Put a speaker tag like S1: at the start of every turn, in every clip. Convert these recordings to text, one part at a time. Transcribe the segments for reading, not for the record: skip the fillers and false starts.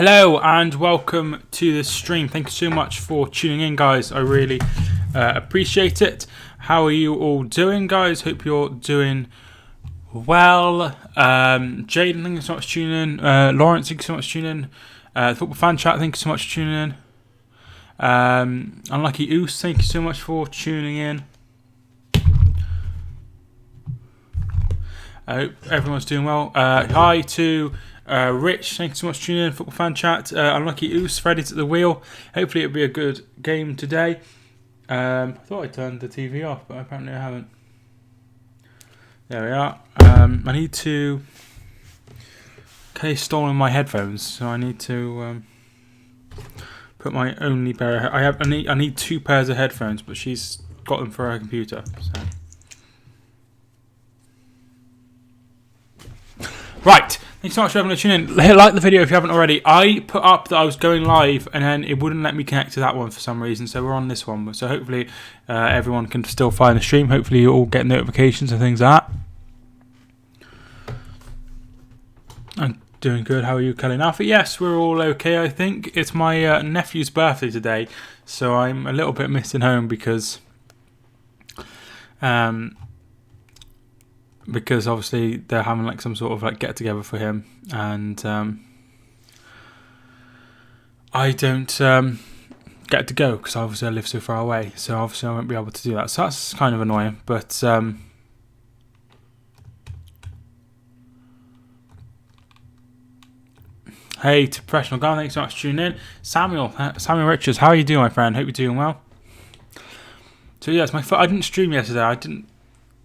S1: Hello and welcome to this stream. Thank you so much for tuning in, guys. I really appreciate it. How are you all doing, guys? Hope you're doing well. Jaden, thank you so much for tuning in. Lawrence, thank you so much for tuning in. Football Fan Chat, thank you so much for tuning in. Unlucky Oos, thank you so much for tuning in. I hope everyone's doing well. Hi to Rich, thank you so much for tuning in. Football Fan Chat. Unlucky Oos, Freddy's at the wheel. Hopefully it'll be a good game today. I thought I turned the TV off, but apparently I haven't. There we are. I need to... Kay's stolen my headphones, so I need to put my only pair of... I need two pairs of headphones, but she's got them for her computer, so... Right, thanks so much for having to tune in. Like the video if you haven't already. I put up that I was going live and then it wouldn't let me connect to that one for some reason, so we're on this one. So hopefully everyone can still find the stream. Hopefully you all get notifications and things like that. I'm doing good. How are you, Kelly Alpha? Yes, we're all okay, I think. It's my nephew's birthday today, so I'm a little bit missing home because obviously they're having like some sort of like get together for him, and I don't get to go because obviously I live so far away, so obviously I won't be able to do that, so that's kind of annoying. But hey to Professional Guy, thanks so much for tuning in. Samuel Richards, how are you doing, my friend? Hope you're doing well. So yeah, it's my I didn't stream yesterday. I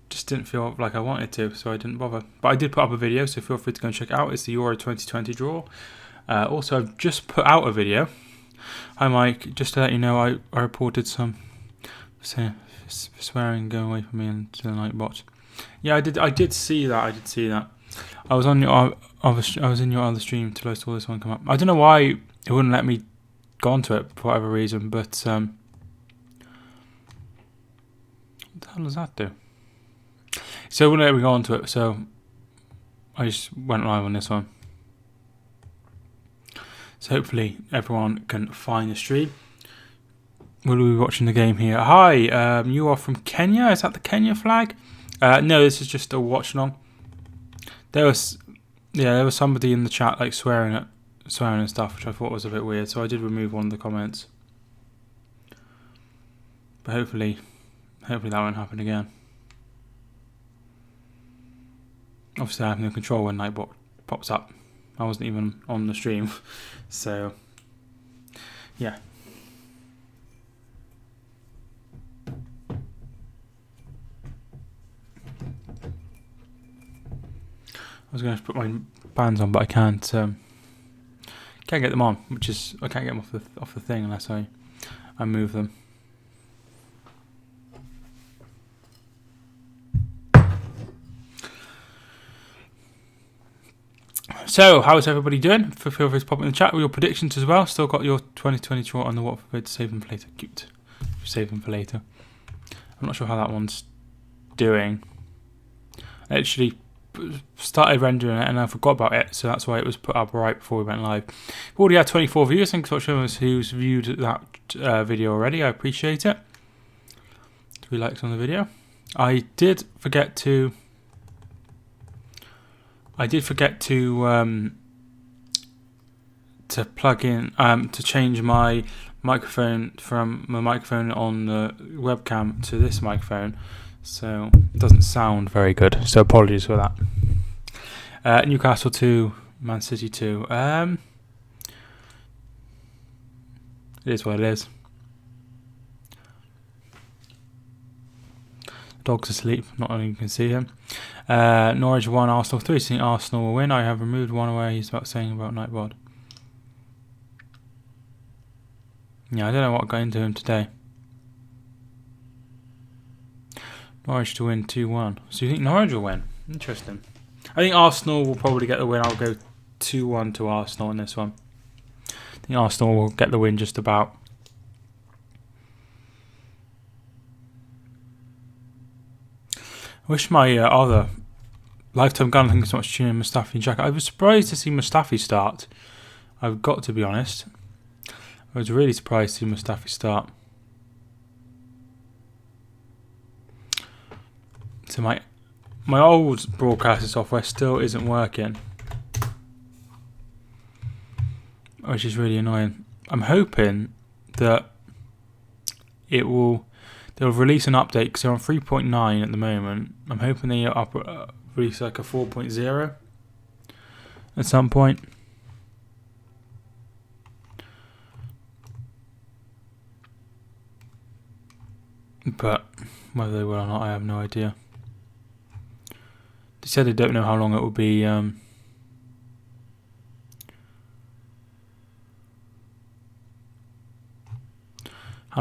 S1: just didn't feel like I wanted to, so I didn't bother. But I did put up a video, so feel free to go and check it out. It's the Euro 2020 draw. Also, I've just put out a video. Hi, Mike. Just to let you know, I reported some swearing going away from me and to the night watch. Yeah, I did see that. I was on your I was in your other stream till I saw this one come up. I don't know why it wouldn't let me go onto it for whatever reason, but what the hell does that do? So we'll let me go on to it, so I just went live on this one. So hopefully everyone can find the stream. We'll be watching the game here. Hi, you are from Kenya? Is that the Kenya flag? No, this is just a watch-along. There was somebody in the chat like swearing and stuff, which I thought was a bit weird, so I did remove one of the comments. But hopefully that won't happen again. Obviously I have no control when Nightbot pops up. I wasn't even on the stream, so yeah. I was going to put my bands on, but I can't get them on, which is I can't get them off the thing unless I move them. So, how's everybody doing? Feel free to pop in the chat with your predictions as well. Still got your 2020 draw on the Watford, save them for later. Cute. Save them for later. I'm not sure how that one's doing. I actually started rendering it and I forgot about it, so that's why it was put up right before we went live. We've already had 24 viewers. Thanks for watching us who's viewed that video already. I appreciate it. 3 likes on the video. I did forget to plug in to change my microphone from my microphone on the webcam to this microphone, so it doesn't sound very good. So apologies for that. Newcastle 2, Man City 2. It is what it is. Dog's asleep. Not only you can see him. Norwich 1, Arsenal 3. Think Arsenal will win. I have removed one where he's saying about Nightbot. Yeah, I don't know what got into him today. Norwich to win 2-1. So you think Norwich will win? Interesting. I think Arsenal will probably get the win. I'll go 2-1 to Arsenal in this one. I think Arsenal will get the win just about. I wish my other lifetime gun, thank you so much for tuning in, Mustafi and Jack. I was surprised to see Mustafi start. I've got to be honest. I was really surprised to see Mustafi start. So my old broadcasting software still isn't working, which is really annoying. I'm hoping that they'll release an update because they're on 3.9 at the moment. I'm hoping they release like a 4.0 at some point. But whether they will or not, I have no idea. They said they don't know how long it will be. How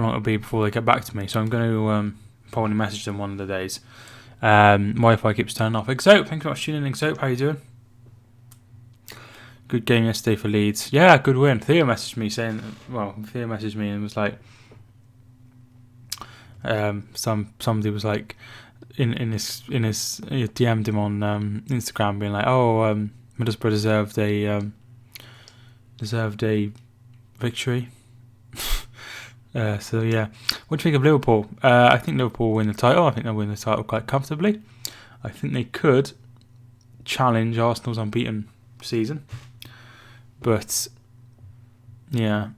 S1: long it'll be before they get back to me. So I'm going to probably message them one of the days. Wi-Fi keeps turning off. Exope, thank you so much for tuning in. Exope, how you doing? Good game yesterday for Leeds. Yeah, good win. Theo messaged me and was like, somebody was like, in his DM'd him on Instagram, being like, Middlesbrough deserved a victory. So yeah, what do you think of Liverpool? I think Liverpool will win the title. I think they'll win the title quite comfortably. I think they could challenge Arsenal's unbeaten season, but yeah,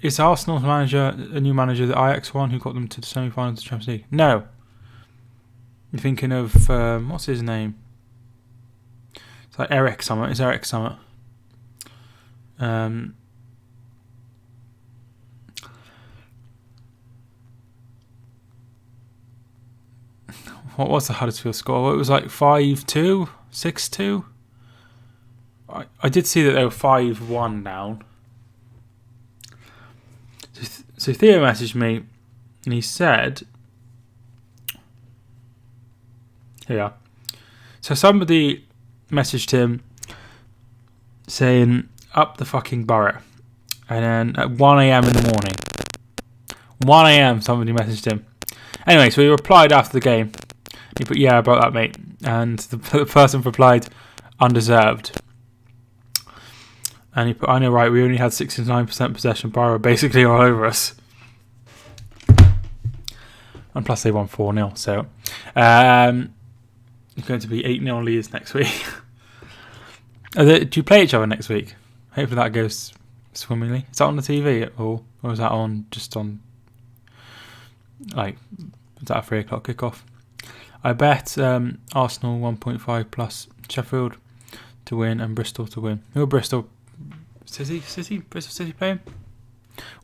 S1: is Arsenal's manager a new manager, the Ajax one, who got them to the semi-finals of the Champions League? No. You're thinking of what's his name? It's like Eric Summit. It's Eric Summit. What was the Huddersfield score? It was like 5-2, 6-2. I did see that they were 5-1 down. So Theo messaged me and he said, yeah. So somebody messaged him saying, up the fucking borough. And then at 1 a.m. in the morning, 1 a.m. somebody messaged him. Anyway, so he replied after the game. He put, yeah, about that, mate. And the person replied, undeserved. And he put, I know, right, we only had 69% possession. Borough basically all over us. And plus they won 4-0. So it's going to be 8-0 leads next week. Do you play each other next week? Hopefully that goes swimmingly. Is that on the TV at all? Or is that is that a 3 o'clock kickoff? I bet Arsenal 1.5 plus Sheffield to win and Bristol to win. Who are Bristol? Bristol City playing?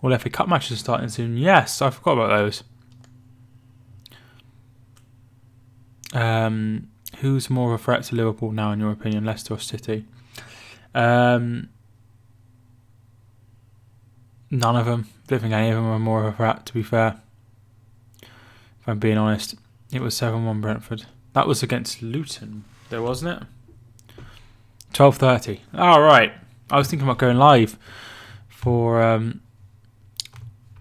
S1: Well, FA Cup matches are starting soon. Yes, I forgot about those. Who's more of a threat to Liverpool now, in your opinion, Leicester or City? None of them. I don't think any of them are more of a threat, to be fair. If I'm being honest. It was 7-1 Brentford. That was against Luton, though, wasn't it? 12:30. Oh, right. I was thinking about going live for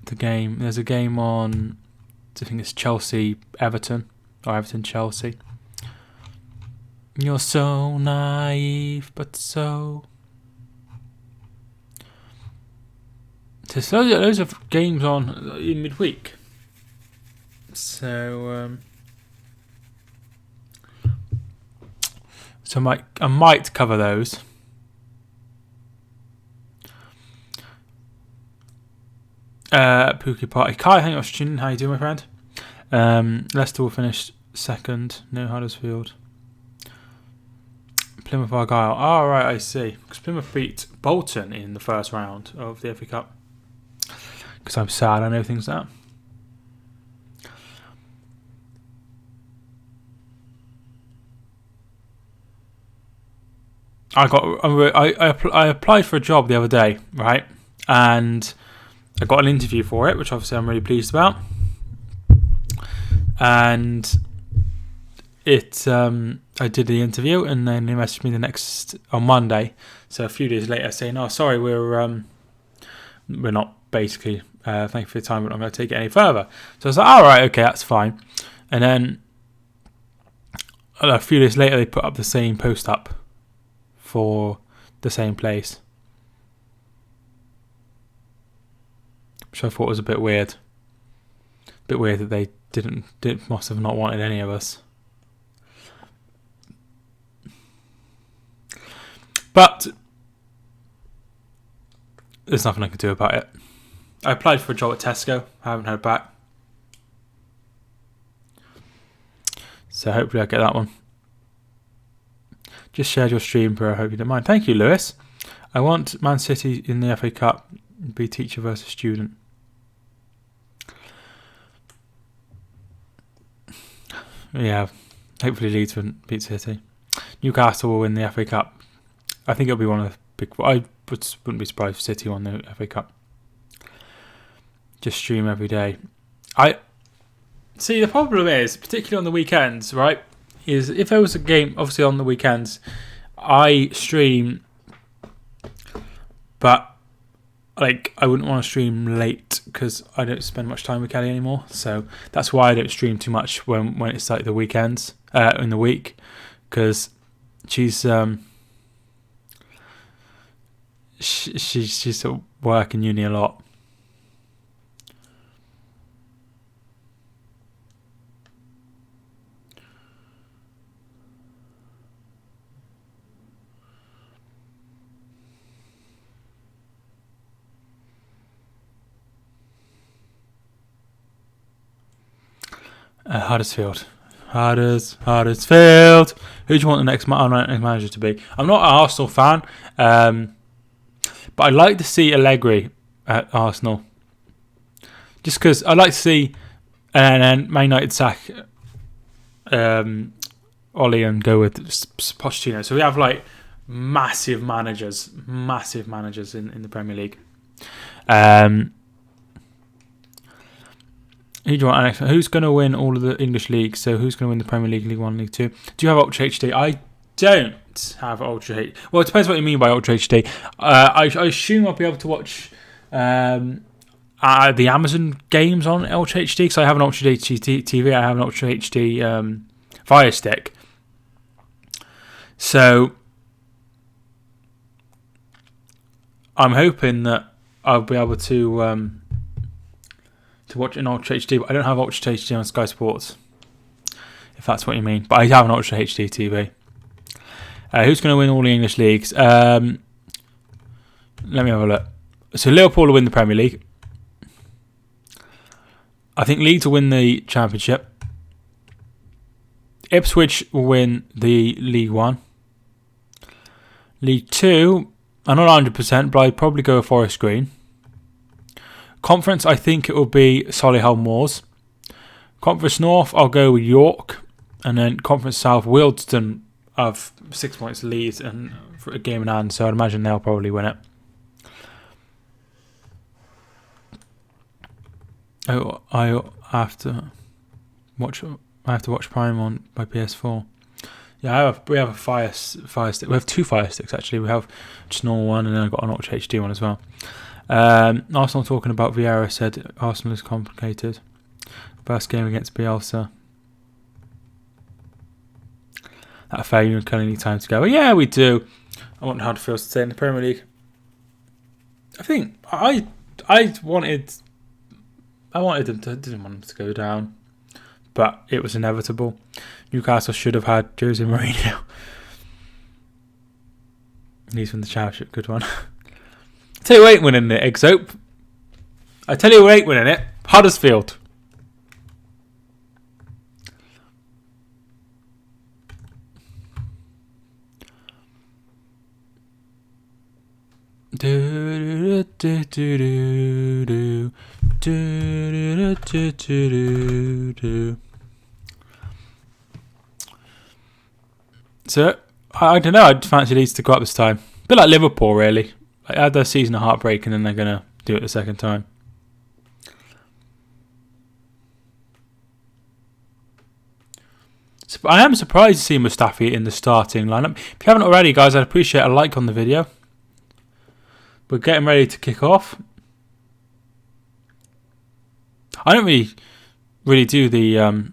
S1: the game. There's a game on, I think it's Chelsea-Everton, or Everton-Chelsea. You're so naive, but so... There's loads of games on in midweek. So I might cover those. Pookie Party. Kai, thank you for tuning in. How you doing, my friend? Leicester will finish second. No Huddersfield. Plymouth Argyle. Oh, right, I see. Because Plymouth beat Bolton in the first round of the FA Cup. Because I'm sad, I know things like that. I applied for a job the other day, right? And I got an interview for it, which obviously I'm really pleased about. And I did the interview, and then they messaged me on Monday, so a few days later, saying, "Oh, sorry, we're not basically. Thank you for your time, but I'm not going to take it any further." So I was like, "All right, okay, that's fine." And then a few days later they put up the same post up for the same place, which I thought was a bit weird. Bit weird that they must have not wanted any of us. But there's nothing I can do about it. I applied for a job at Tesco. I haven't heard back. So hopefully I get that one. Just shared your stream, bro. I hope you don't mind. Thank you, Lewis. I want Man City in the FA Cup. Be teacher versus student. Yeah. Hopefully Leeds will beat City. Newcastle will win the FA Cup. I think it'll be one of the big... I wouldn't be surprised if City won the FA Cup. Just stream every day. See, the problem is, particularly on the weekends, right, is if there was a game, obviously on the weekends, I stream, but like I wouldn't want to stream late because I don't spend much time with Kelly anymore. So that's why I don't stream too much when it's like the weekends, in the week, because she's she's at work and uni a lot. Huddersfield. Huddersfield. Who do you want the next manager to be? I'm not an Arsenal fan, but I'd like to see Allegri at Arsenal. Just because I'd like to see and then Man United sack Ollie and go with Pochettino. So we have like massive managers in the Premier League. Who do you want, Alex? Who's going to win all of the English leagues? So who's going to win the Premier League, League 1, League 2? Do you have Ultra HD? I don't have Ultra HD. Well, it depends what you mean by Ultra HD. I assume I'll be able to watch the Amazon games on Ultra HD because I have an Ultra HD TV. I have an Ultra HD Fire Stick. So I'm hoping that I'll be able to watch an Ultra HD, but I don't have Ultra HD on Sky Sports, if that's what you mean. But I have an Ultra HD TV. Who's going to win all the English leagues? Let me have a look. So Liverpool will win the Premier League. I think Leeds will win the Championship. Ipswich will win the League 1. League 2, I'm not 100%, but I'd probably go with Forest Green. Conference, I think it will be Solihull Moors. Conference North, I'll go with York. And then Conference South, Wealdstone have 6 points lead and for a game in hand, so I'd imagine they'll probably win it. Oh, I have to watch Prime on my PS4. Yeah, we have a fire stick. We have 2 fire sticks actually. We have just normal one, and then I've got an Ultra HD one as well. Arsenal talking about Vieira said Arsenal is complicated. First game against Bielsa. That affair, you and Kelly need time to go. Well, yeah, we do. I want Huddersfield to stay in the Premier League. I think I wanted them to, didn't want them to go down, but it was inevitable. Newcastle should have had Jose Mourinho. He's from the Championship, good one. I tell you who ain't winning it, Egg Soap. I tell you who ain't winning it, Huddersfield. So I don't know. I'd fancy Leeds to go up this time. A bit like Liverpool, really. Like, had their season of heartbreak, and then they're gonna do it the second time. So, I am surprised to see Mustafi in the starting lineup. If you haven't already, guys, I'd appreciate a like on the video. We're getting ready to kick off. I don't really do the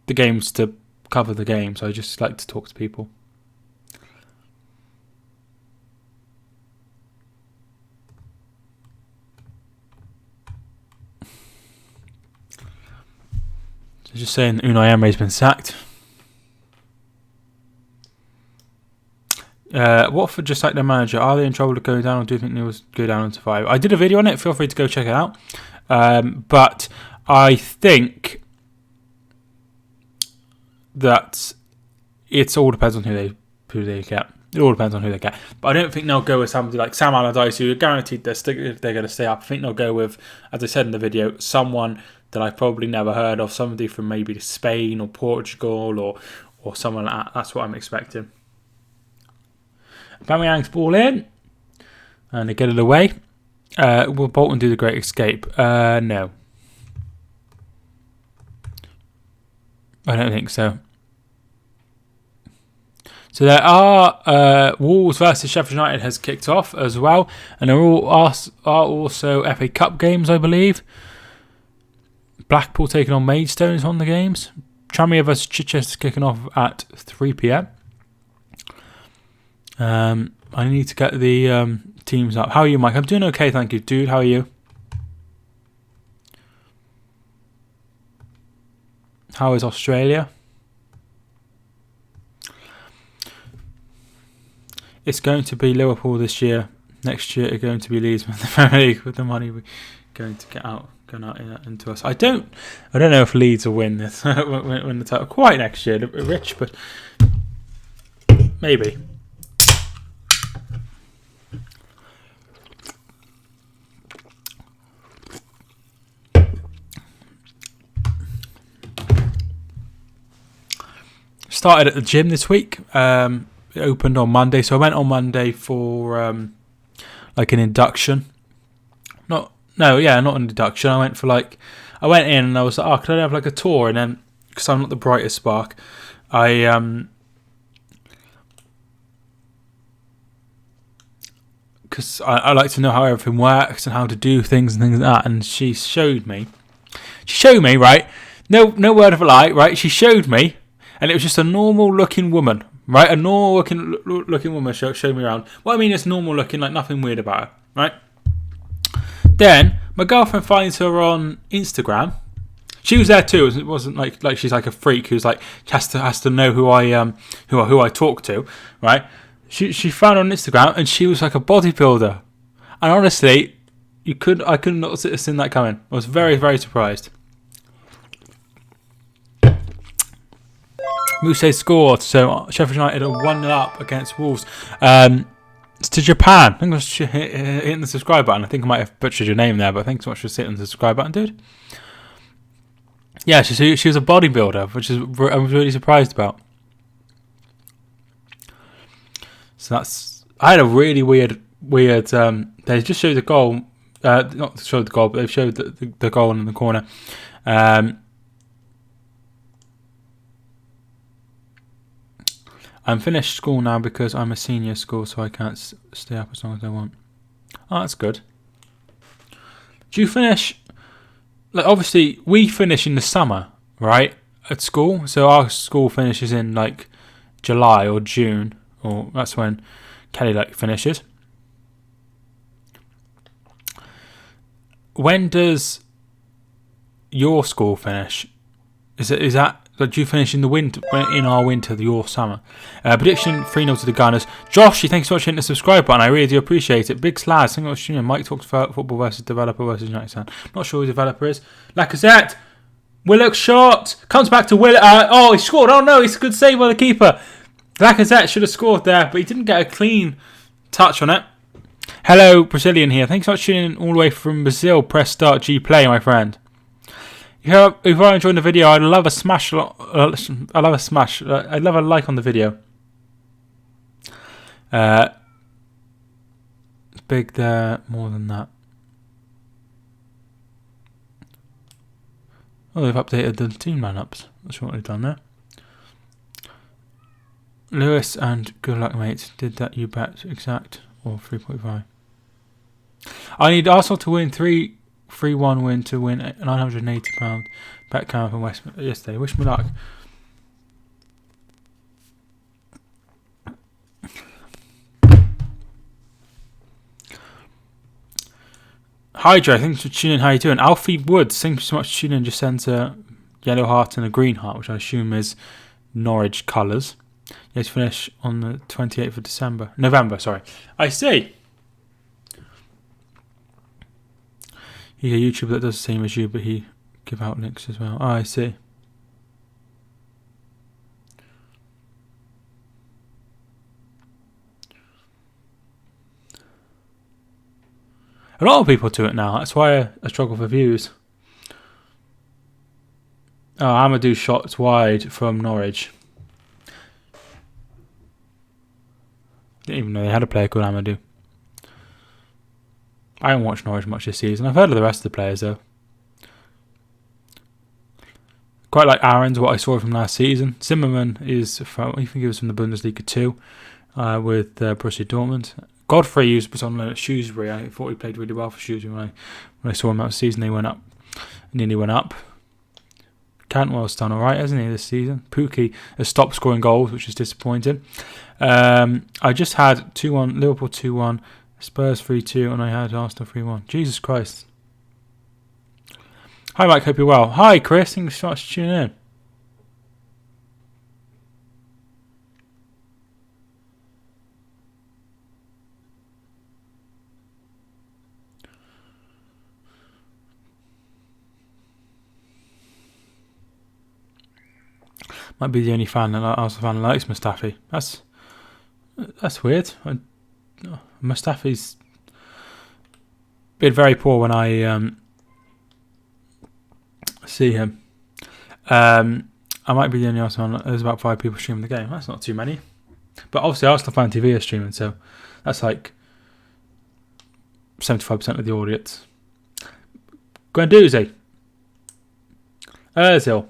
S1: games to cover the game, so I just like to talk to people. So just saying, Unai Emery's been sacked. Watford just sacked their manager. Are they in trouble to go down, or do you think they will go down and survive? I did a video on it. Feel free to go check it out. But I think that it all depends on who they get. It all depends on who they get. But I don't think they'll go with somebody like Sam Allardyce, who are guaranteed they're going to stay up. I think they'll go with, as I said in the video, someone that I've probably never heard of, somebody from maybe Spain or Portugal or someone like that. That's what I'm expecting. Aubameyang's ball in, and they get it away. Will Bolton do the great escape? No. I don't think so. So there are Wolves versus Sheffield United has kicked off as well, and there are also FA Cup games, I believe. Blackpool taking on Maidstone is on the games. Tranmere versus Chichester kicking off at 3 p.m. I need to get the teams up. How are you, Mike? I'm doing okay, thank you, dude. How are you? How is Australia? It's going to be Liverpool this year. Next year, it's going to be Leeds with the Premier League, with the money we're going to get out, into us. I don't know if Leeds will win this win the title quite next year. They're rich, but maybe. Started at the gym this week. It opened on Monday, so I went on Monday for like an induction. Not an induction. I went in and I was like, could I have like a tour? And then, because I'm not the brightest spark, because I like to know how everything works and how to do things and things like that. And she showed me, right? No word of a lie, right? She showed me, and it was just a normal looking woman. Right, a normal looking woman showed me around. What I mean is normal looking, like nothing weird about her. Right. Then my girlfriend finds her on Instagram. She was there too. It wasn't like she's like a freak who's like has to know who I talk to. Right. She found her on Instagram and she was like a bodybuilder. And honestly, I could not have seen that coming. I was very, very surprised. Mousse scored, so Sheffield United are 1-0 up against Wolves. It's to Japan. I think I was hitting the subscribe button. I think I might have butchered your name there, but thanks so much for hitting the subscribe button, dude. Yeah, she was a bodybuilder, which I was really surprised about. So I had a really weird. They just showed the goal, not showed the goal, but they've showed the goal in the corner. I'm finished school now because I'm a senior school, so I can't stay up as long as I want. Oh, that's good. Do you finish? Like, obviously, we finish in the summer, right? At school, so our school finishes in like July or June, or that's when Kelly finishes. When does your school finish? Is that? Like, do you finish in the winter, in our winter, your summer? Prediction 3-0 to the Gunners. Josh, thanks so much for hitting the subscribe button. I really do appreciate it. Big Slaz, thank you so much. Mike talks about football versus developer versus United fan. Not sure who the developer is. Lacazette. Willock shot. Comes back to Willock. He scored. Oh no, it's a good save by the keeper. Lacazette should have scored there, but he didn't get a clean touch on it. Hello, Brazilian here. Thanks so much for tuning in all the way from Brazil. Press start G play, my friend. If you're enjoying the video, I'd love a smash. I'd love a like on the video. Big there, more than that. Oh, they've updated the team lineups. That's what they've done there. Lewis and good luck, mate. Did that, you bet. Exact or 3.5. I need Arsenal to win 3-1 win to win £980 bet count from West yesterday. Wish me luck. Hydra, thanks for tuning in. How you doing? Alfie Woods, thanks so much for tuning in. Just sent a yellow heart and a green heart, which I assume is Norwich colours. Yes, finish on the 28th of November, sorry. I see. He's a YouTuber that does the same as you, but he give out links as well. Oh, I see. A lot of people do it now. That's why I struggle for views. Oh, Amadou shots wide from Norwich. Didn't even know they had a player called Amadou. I haven't watched Norwich much this season. I've heard of the rest of the players though. Quite like Aaron's, what I saw from last season. Zimmerman is from, I think he was from the Bundesliga too, with Borussia Dortmund. Godfrey was on loan at Shrewsbury. I thought he played really well for Shrewsbury when I saw him out the season. They went up, nearly went up. Cantwell's done alright, hasn't he, this season? Pookie has stopped scoring goals, which is disappointing. I just had 2-1, Liverpool 2-1, Spurs 3-2, and I had Arsenal 3-1. Jesus Christ. Hi Mike, hope you're well. Hi Chris, thanks so much for tuning in. Might be the only fan that Arsenal fan that likes Mustafi. That's weird. Mustafi's been very poor when I see him. I might be the only Arsenal fan. There's about 5 people streaming the game. That's not too many. But obviously Arsenal Fan TV is streaming, so that's like 75% of the audience. Guendouzi. Ozil.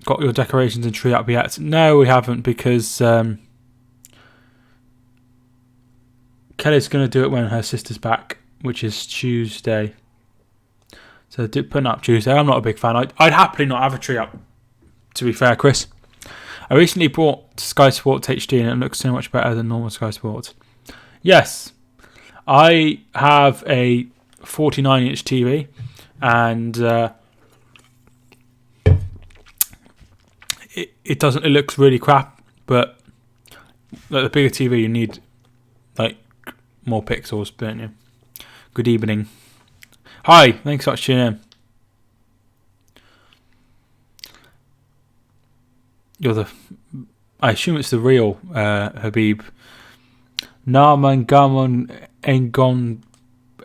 S1: Got your decorations and tree up yet? No, we haven't, because Kelly's going to do it when her sister's back, which is Tuesday. So putting up Tuesday. I'm not a big fan. I'd happily not have a tree up, to be fair, Chris. I recently bought Sky Sports HD and it looks so much better than normal Sky Sports. Yes, I have a 49-inch TV and it doesn't. It looks really crap, but like the bigger TV, you need like more pixels, don't you? Good evening. Hi, thanks so much for tuning in. I assume it's the real Habib. Narman Gamon Engon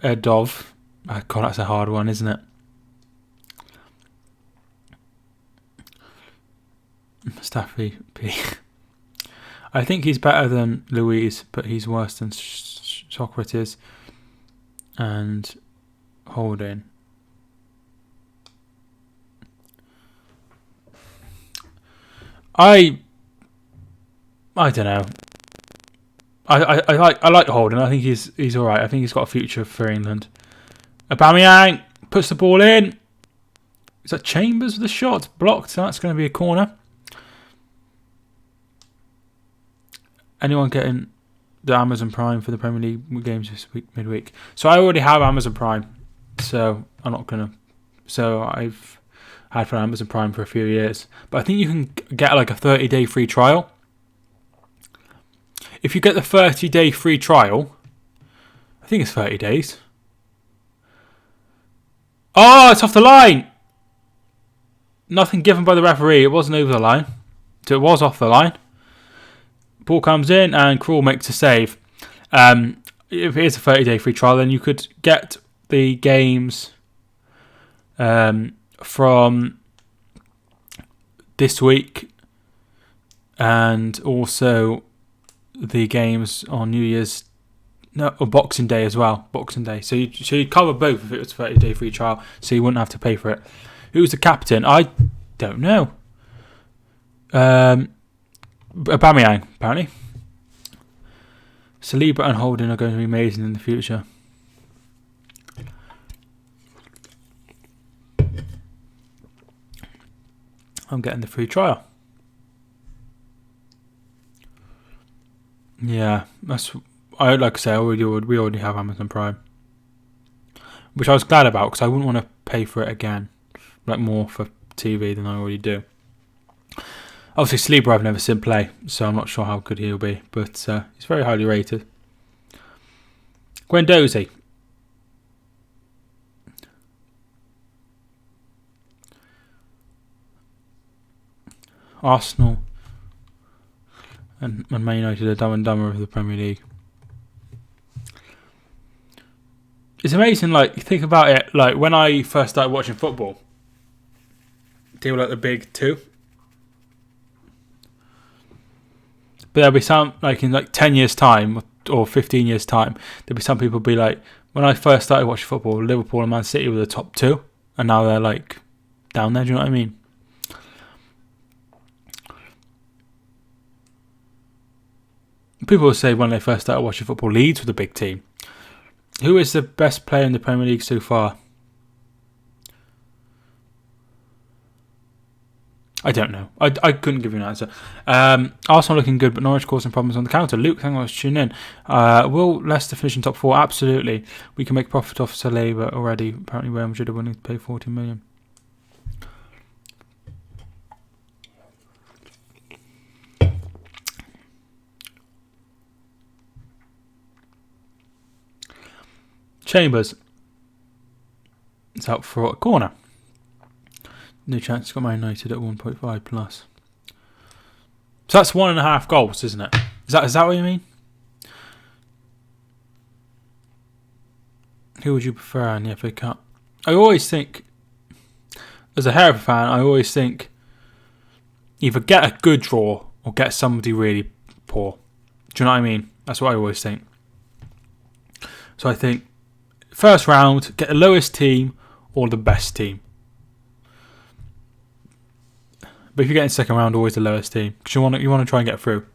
S1: Edov. Oh, God, that's a hard one, isn't it? Mustafi P. I think he's better than Louise, but he's worse than Socrates and Holding. I don't know. I like Holding. I think he's all right. I think he's got a future for England. Aubameyang puts the ball in. Is that Chambers with the shot? Blocked. So that's going to be a corner. Anyone getting the Amazon Prime for the Premier League games this week, midweek? So I already have Amazon Prime, so I'm not gonna. So I've had for Amazon Prime for a few years, but I think you can get like a 30-day free trial. If you get the 30-day free trial, I think it's 30 days. Oh, it's off the line. Nothing given by the referee. It wasn't over the line, so it was off the line. Ball comes in and Krul makes a save. If it is a 30-day free trial, then you could get the games from this week and also the games on or Boxing Day as well. Boxing Day. So you'd cover both if it was a 30-day free trial, so you wouldn't have to pay for it. Who's the captain? I don't know. Aubameyang, apparently. Saliba and Holding are going to be amazing in the future. I'm getting the free trial. Yeah, like I say, we already have Amazon Prime, which I was glad about because I wouldn't want to pay for it again, like more for TV than I already do. Obviously, Sleeper I've never seen play, so I'm not sure how good he'll be, but he's very highly rated. Guendouzi. Arsenal and Man United are dumb and dumber of the Premier League. It's amazing, like, you think about it, like, when I first started watching football, they were like the big two. But there'll be some, like, in like 10 years' time or 15 years' time, there'll be some people be like, when I first started watching football, Liverpool and Man City were the top two, and now they're like down there, do you know what I mean? People will say when they first started watching football, Leeds were the big team. Who is the best player in the Premier League so far? I don't know. I couldn't give you an answer. Arsenal looking good, but Norwich causing problems on the counter. Luke, thank you for tuning in. Will Leicester finish in top 4? Absolutely. We can make profit off Saliba already. Apparently Real Madrid are willing to pay 40 million. Chambers. It's out for a corner. No chance. Got Man United at 1.5 plus. So that's 1.5 goals, isn't it? Is that what you mean? Who would you prefer in the FA Cup? I always think, as a Hereford fan, I always think either get a good draw or get somebody really poor. Do you know what I mean? That's what I always think. So I think first round, get the lowest team or the best team. But if you get in second round, always the lowest team because you want to try and get through.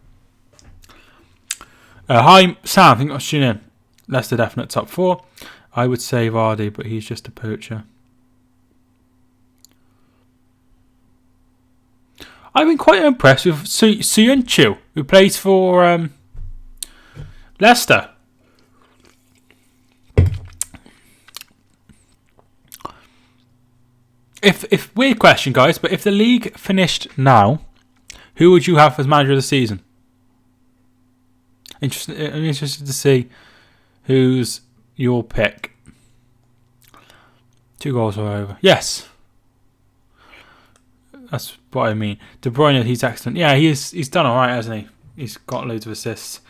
S1: Hi Sam, I think I'll tune in. Leicester definite top 4. I would say Vardy, but he's just a poacher. I've been quite impressed with Suyun Chu, who plays for Leicester. If weird question, guys, but if the league finished now, who would you have as manager of the season? I'm interested to see who's your pick. 2 goals are over. Yes, that's what I mean. De Bruyne, he's excellent. Yeah, he's done all right, hasn't he? He's got loads of assists.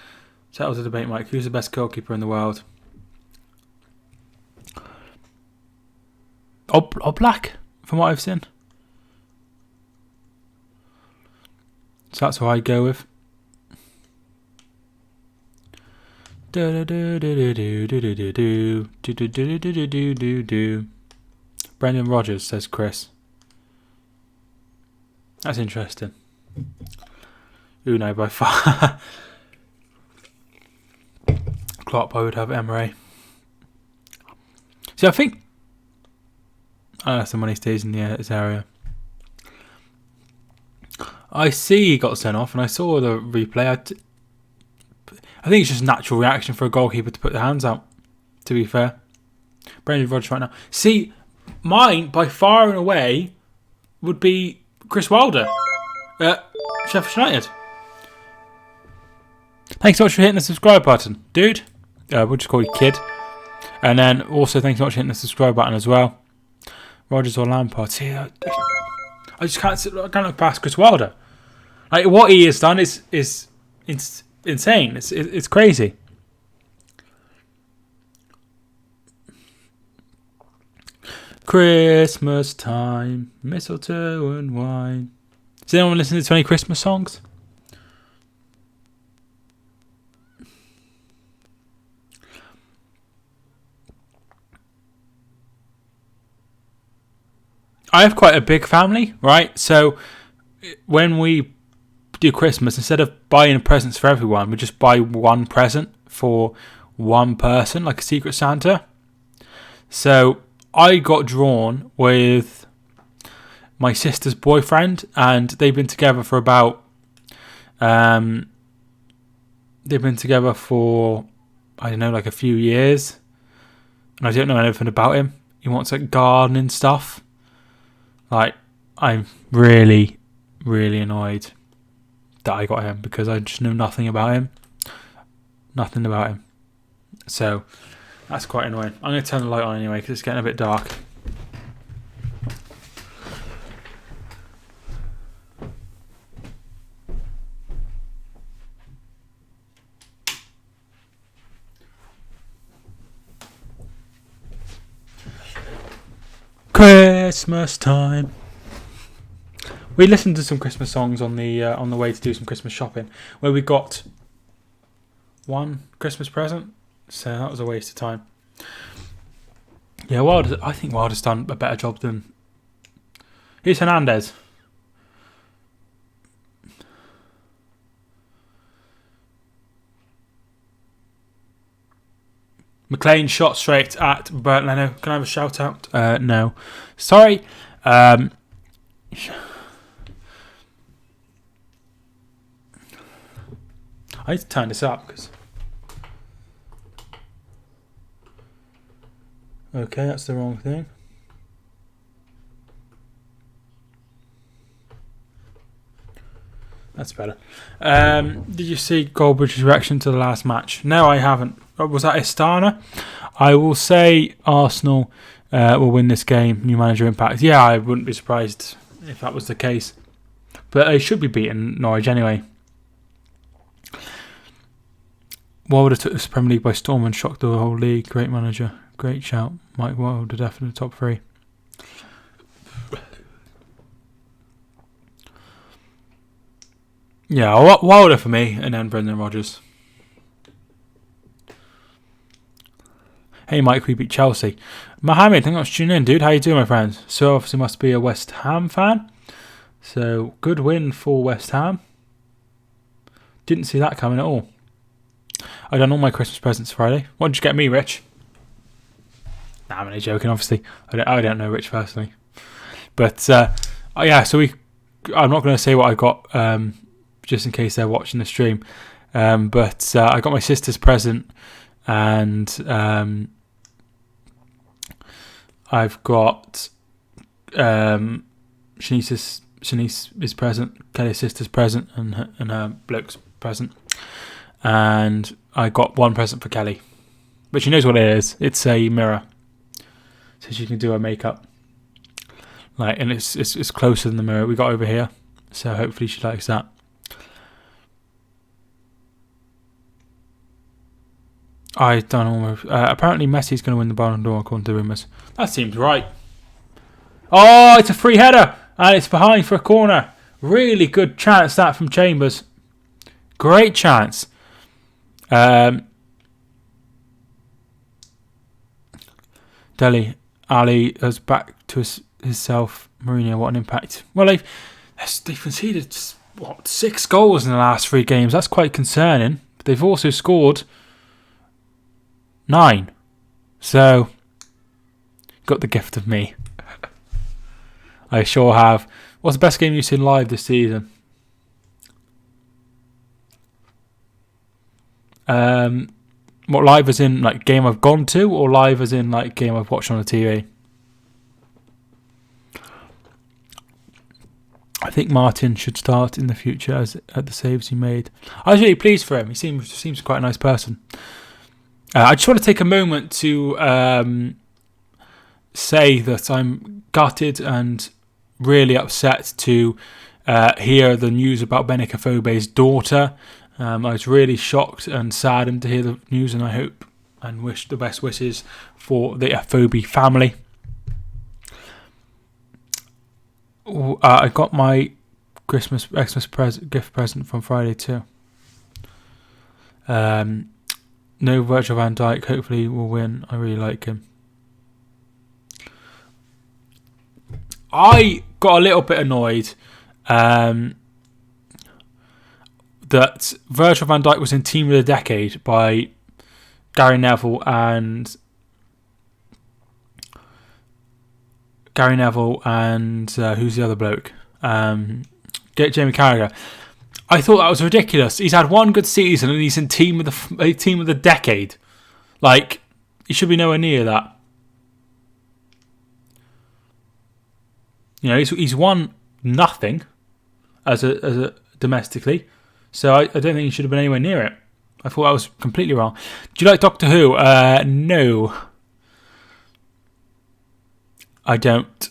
S1: Settle the debate, Mike. Who's the best goalkeeper in the world? Black. From what I've seen. So that's who I go with. Brendan Rodgers, says Chris. That's interesting. Uno by far. Klopp, I would have Emery. See, I think unless the money stays in his area. I see he got sent off, and I saw the replay. I think it's just natural reaction for a goalkeeper to put their hands out, to be fair. Brendan Rodgers right now. See, mine, by far and away, would be Chris Wilder at Sheffield United. Thanks so much for hitting the subscribe button, dude. We'll just call you kid. And then also thanks so much for hitting the subscribe button as well. Rodgers or Lampard. See, I just can't look past Chris Wilder. Like what he has done is insane. It's crazy. Christmas time, mistletoe and wine. Does anyone listen to any Christmas songs? I have quite a big family, right? So when we do Christmas, instead of buying presents for everyone, we just buy one present for one person, like a Secret Santa. So I got drawn with my sister's boyfriend, and they've been together for about 4 I don't know, like a few years, and I don't know anything about him. He wants like gardening stuff. Like, I'm really, really annoyed that I got him because I just know nothing about him. Nothing about him. So that's quite annoying. I'm going to turn the light on anyway because it's getting a bit dark. Christmas time. We listened to some Christmas songs on the way to do some Christmas shopping, where we got one Christmas present, so that was a waste of time. Yeah, I think Wilder's done a better job than. Here's Hernandez. McLean shot straight at Bert Leno. Can I have a shout out? No. Sorry. I need to turn this up because. Okay, that's the wrong thing. That's better. Did you see Goldbridge's reaction to the last match? No, I haven't. Was that Istana? I will say Arsenal will win this game. New manager impact. Yeah, I wouldn't be surprised if that was the case. But they should be beating Norwich anyway. Wilder took this Premier League by storm and shocked the whole league. Great manager. Great shout. Mike Wilder, definitely top 3. Yeah, Wilder for me, and then Brendan Rodgers. Hey Mike, we beat Chelsea. Mohammed, thanks for tuning in, dude. How you doing, my friend? So obviously must be a West Ham fan. So good win for West Ham. Didn't see that coming at all. I done all my Christmas presents Friday. What did you get me, Rich? Nah, I'm only joking, obviously. I don't know Rich personally. But yeah, so I'm not going to say what I got just in case they're watching the stream. But I got my sister's present, and I've got Shanice's present, Kelly's sister's present, and her bloke's present. And I got one present for Kelly, but she knows what it is. It's a mirror, so she can do her makeup. Like, and it's closer than the mirror we got over here, so hopefully she likes that. I don't know. Apparently Messi's going to win the Ballon d'Or according to rumours. That seems right. Oh, it's a free header and it's behind for a corner. Really good chance that from Chambers. Great chance. Dele Ali is back to himself. Mourinho, what an impact. Well, they've conceded 6 goals in the last 3 games. That's quite concerning. But they've also scored 9. So, got the gift of me. I sure have. What's the best game you've seen live this season? What, live as in like game I've gone to, or live as in like game I've watched on the TV? I think Martin should start in the future at the saves he made. I was really pleased for him. He seems quite a nice person. I just want to take a moment to say that I'm gutted and really upset to hear the news about Benik Afobe's daughter. I was really shocked and saddened to hear the news, and I hope and wish the best wishes for the Afobe family. I got my Xmas gift present from Friday too. No Virgil van Dijk. Hopefully we'll win. I really like him. I got a little bit annoyed that Virgil van Dijk was in Team of the Decade by Gary Neville and who's the other bloke? Jamie Carragher. I thought that was ridiculous. He's had one good season and he's in Team of the Decade. Like, he should be nowhere near that. You know, he's won nothing as a domestically, so I don't think he should have been anywhere near it. I thought I was completely wrong. Do you like Doctor Who? No, I don't.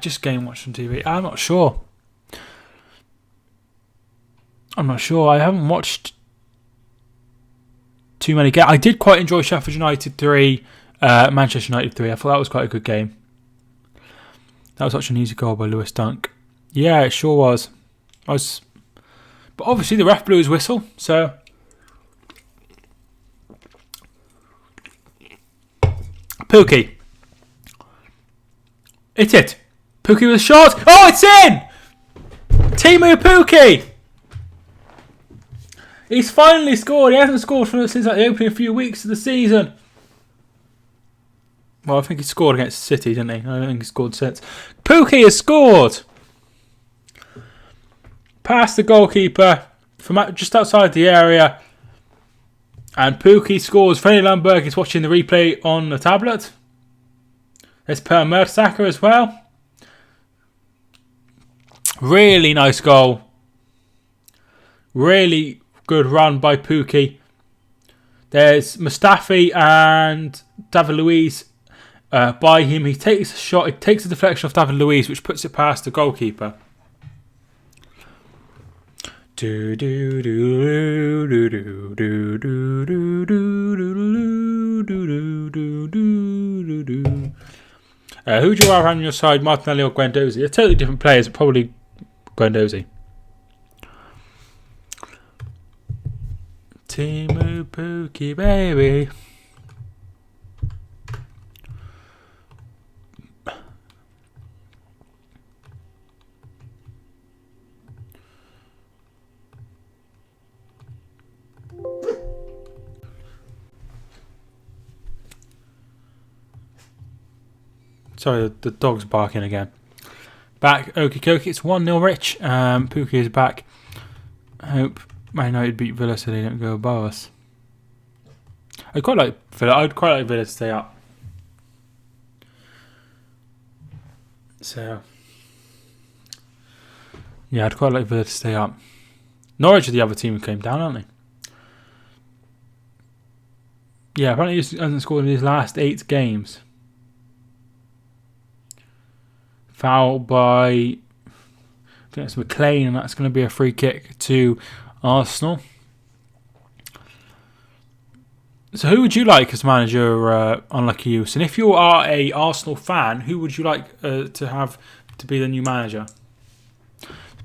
S1: Just game watch on TV. I'm not sure. I haven't watched too many games. I did quite enjoy Sheffield United 3, Manchester United 3. I thought that was quite a good game. That was such an easy goal by Lewis Dunk. Yeah, it sure was. But obviously the ref blew his whistle, so. Pookie. It's it. Pookie with a shot. Oh, it's in! Timu Pookie! He's finally scored. He hasn't scored since like the opening few weeks of the season. Well, I think he scored against City, didn't he? I don't think he scored since. Pookie has scored! Past the goalkeeper from just outside the area. And Pookie scores. Freddie Lundberg is watching the replay on the tablet. There's Per Mertesacker as well. Really nice goal. Really good run by Pookie. There's Mustafi and David Luiz by him. He takes a shot. It takes a deflection off David Luiz, which puts it past the goalkeeper. Who do you have on your side, Martinelli or Guendouzi? They're totally different players, but probably Guendouzi. Timu Pookie, baby. Sorry, the dog's barking again. Back, okie dokie. It's 1-0 Rich. Pookie is back. I hope Man United beat Villa so they don't go above us. I'd quite like Villa to stay up. So, yeah, I'd quite like Villa to stay up. Norwich are the other team who came down, aren't they? Yeah, apparently he hasn't scored in his last 8 games. Foul by, I think it's McLean, and that's going to be a free kick to Arsenal. So who would you like as manager, unlucky you? And if you are a Arsenal fan, who would you like to have to be the new manager?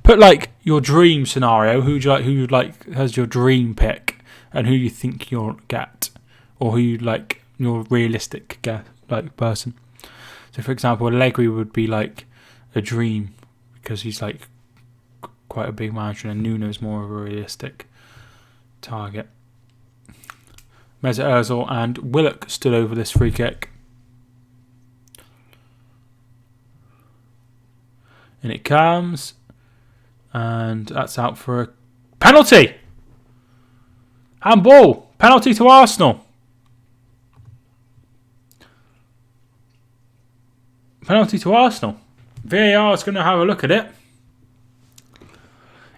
S1: Put like your dream scenario. Who you'd like as your dream pick, and who you think you'll get, or who you'd like your realistic person. So, for example, Allegri would be like a dream because he's like quite a big manager, and Nuno's more of a realistic target. Mesut Ozil and Willock stood over this free kick. And it comes, and that's out for a penalty. Handball. Penalty to Arsenal. Penalty to Arsenal. VAR is going to have a look at it.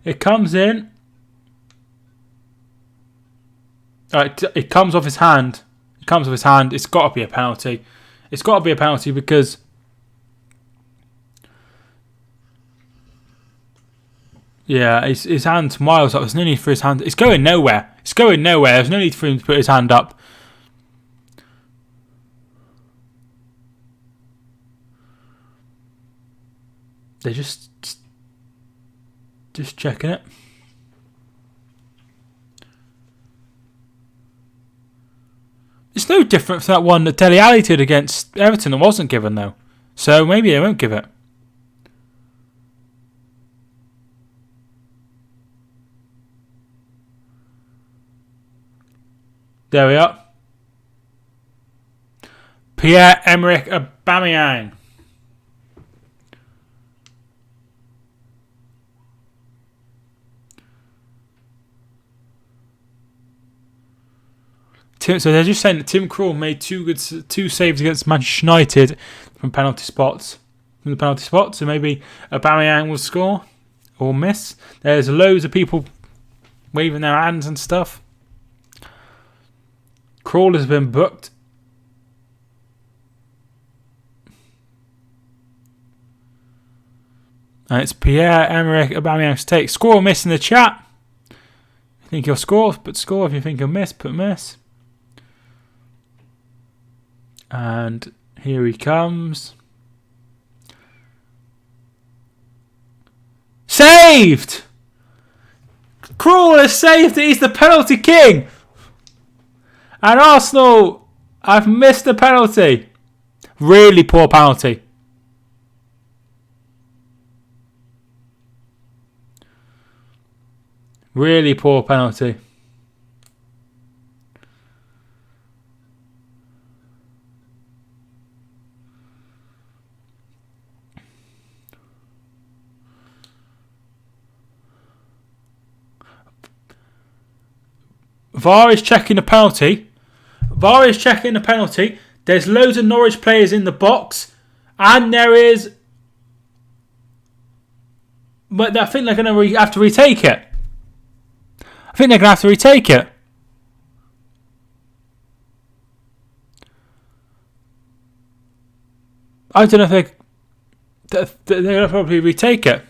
S1: It comes in. It comes off his hand. It's got to be a penalty. It's got to be a penalty because his hand's miles up. There's no need for his hand. It's going nowhere. There's no need for him to put his hand up. They're just checking it. It's no different from that one that Dele Alli did against Everton that wasn't given though. So maybe they won't give it. There we are. Pierre-Emerick Aubameyang. So they're just saying that Tim Krul made two saves against Manchester United from penalty spots. From the penalty spot, so maybe Aubameyang will score or miss. There's loads of people waving their hands and stuff. Krul has been booked. And it's Pierre-Emerick Aubameyang's take. Score or miss in the chat. If you think he'll score, put score. If you think he'll miss, put miss. And here he comes. Saved! Krul has saved it. He's the penalty king. And Arsenal have missed the penalty. Really poor penalty. Really poor penalty. VAR is checking the penalty. VAR is checking the penalty. There's loads of Norwich players in the box. And there is... But I think they're going to have to retake it. I think they're going to have to retake it. I don't know if they're going to probably retake it.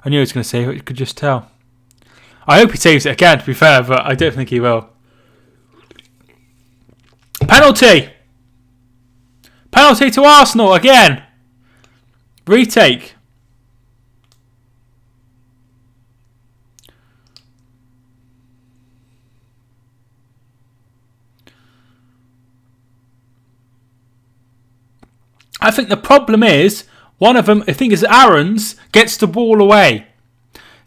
S1: I knew he was going to say it. You could just tell. I hope he saves it again, to be fair, but I don't think he will. Penalty! Penalty to Arsenal again. Retake. I think the problem is, one of them, I think is Aaron's, gets the ball away.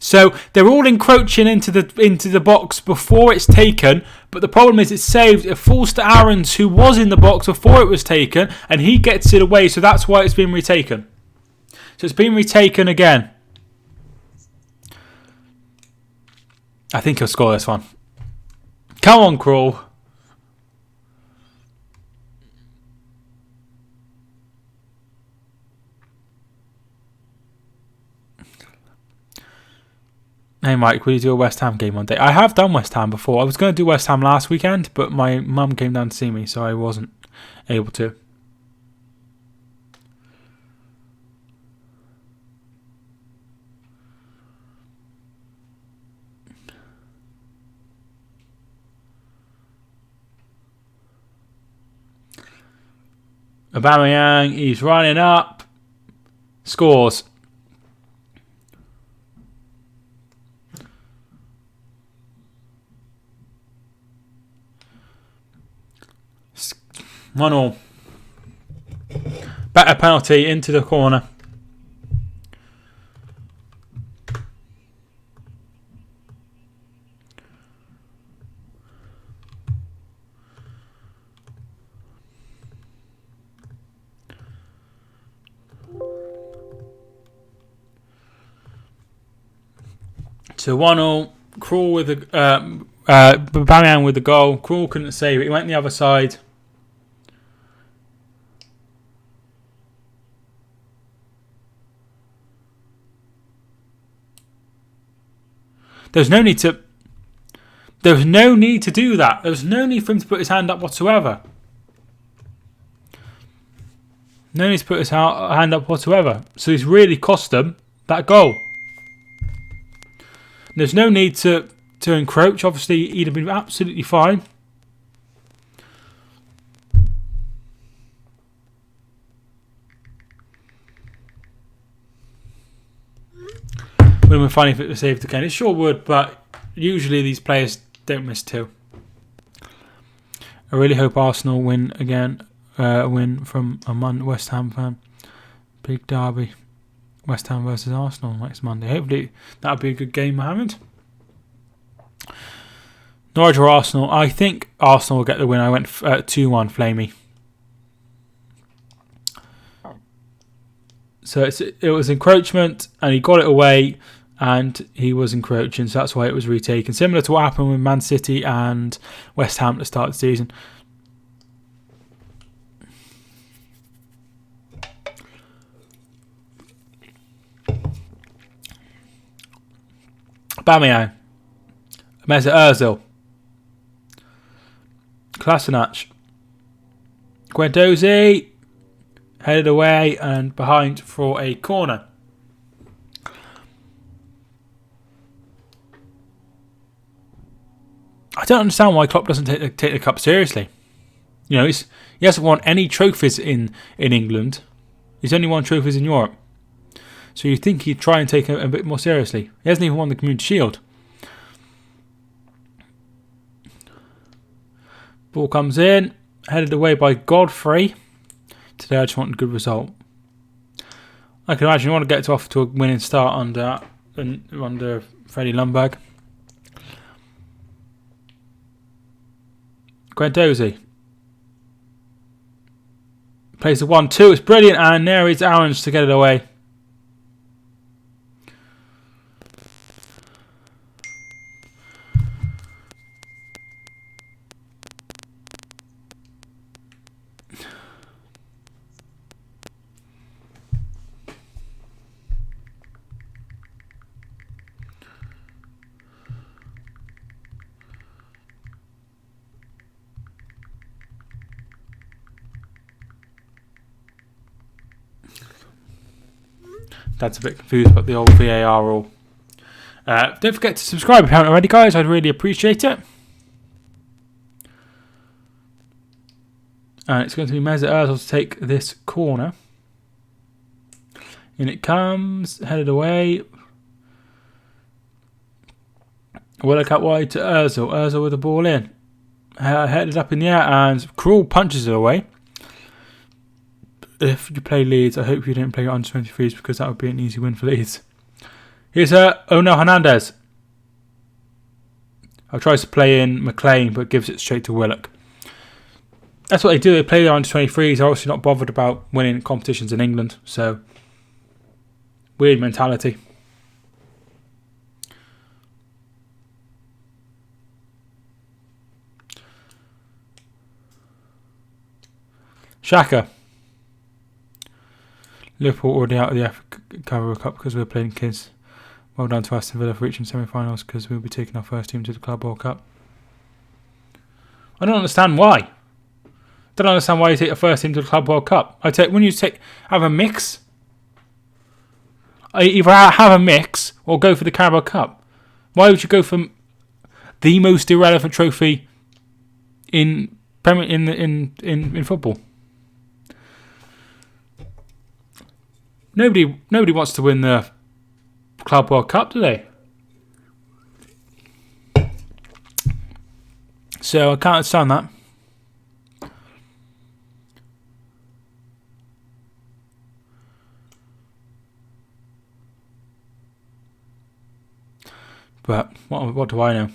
S1: So they're all encroaching into the box before it's taken, but the problem is it's saved. It falls to Aaron's, who was in the box before it was taken, and he gets it away, so that's why it's been retaken. So it's been retaken again. I think he'll score this one. Come on, Krul. Hey Mike, will you do a West Ham game one day? I have done West Ham before. I was going to do West Ham last weekend, but my mum came down to see me, so I wasn't able to. Aubameyang, he's running up. Scores. One all. Better penalty into the corner. So 1-1. Krul with the Aubameyang with the goal. Krul couldn't save it. He went the other side. There's no need to do that. There's no need for him to put his hand up whatsoever. No need to put his hand up whatsoever. So he's really cost them that goal. There's no need to encroach. Obviously, he'd have been absolutely fine. Would have been funny if it was saved again. It sure would, but usually these players don't miss two. I really hope Arsenal win again. Win from a West Ham fan. Big derby. West Ham versus Arsenal next Monday. Hopefully that'll be a good game, Mohammed. Norwich or Arsenal? I think Arsenal will get the win. I went 2-1 Flamey. So it was encroachment and he got it away, and he was encroaching, so that's why it was retaken. Similar to what happened with Man City and West Ham at the start of the season. Bamian, Mesut Ozil, Kolasinac, Guendouzi, headed away and behind for a corner. I don't understand why Klopp doesn't take the cup seriously. You know, he hasn't won any trophies in England. He's only won trophies in Europe. So you'd think he'd try and take it a bit more seriously. He hasn't even won the Community Shield. Ball comes in, headed away by Godfrey. Today I just want a good result. I can imagine you want to get off to a winning start under Freddie Ljungberg. Guendouzi plays the 1-2. It's brilliant, and there is Aarons to get it away. That's a bit confused about the old VAR rule. Don't forget to subscribe if you haven't already, guys. I'd really appreciate it. And it's going to be Mesut Ozil to take this corner. In it comes, headed away. Work out wide to Ozil. Ozil with the ball in. Headed up in the air and Krul punches it away. If you play Leeds, I hope you didn't play your under 23s because that would be an easy win for Leeds. Here's Onel Hernandez. I tries to play in McLean but gives it straight to Willock. That's what they do. They play their under 23s. They're obviously not bothered about winning competitions in England. So, weird mentality. Xhaka. Liverpool already out of the Carabao Cup because we're playing kids. Well done to Aston Villa for reaching semi-finals because we'll be taking our first team to the Club World Cup. I don't understand why. Don't understand why you take your first team to the Club World Cup. When you have a mix. Either have a mix or go for the Carabao Cup. Why would you go for the most irrelevant trophy in football? Nobody wants to win the Club World Cup, do they? So I can't understand that. But what do I know?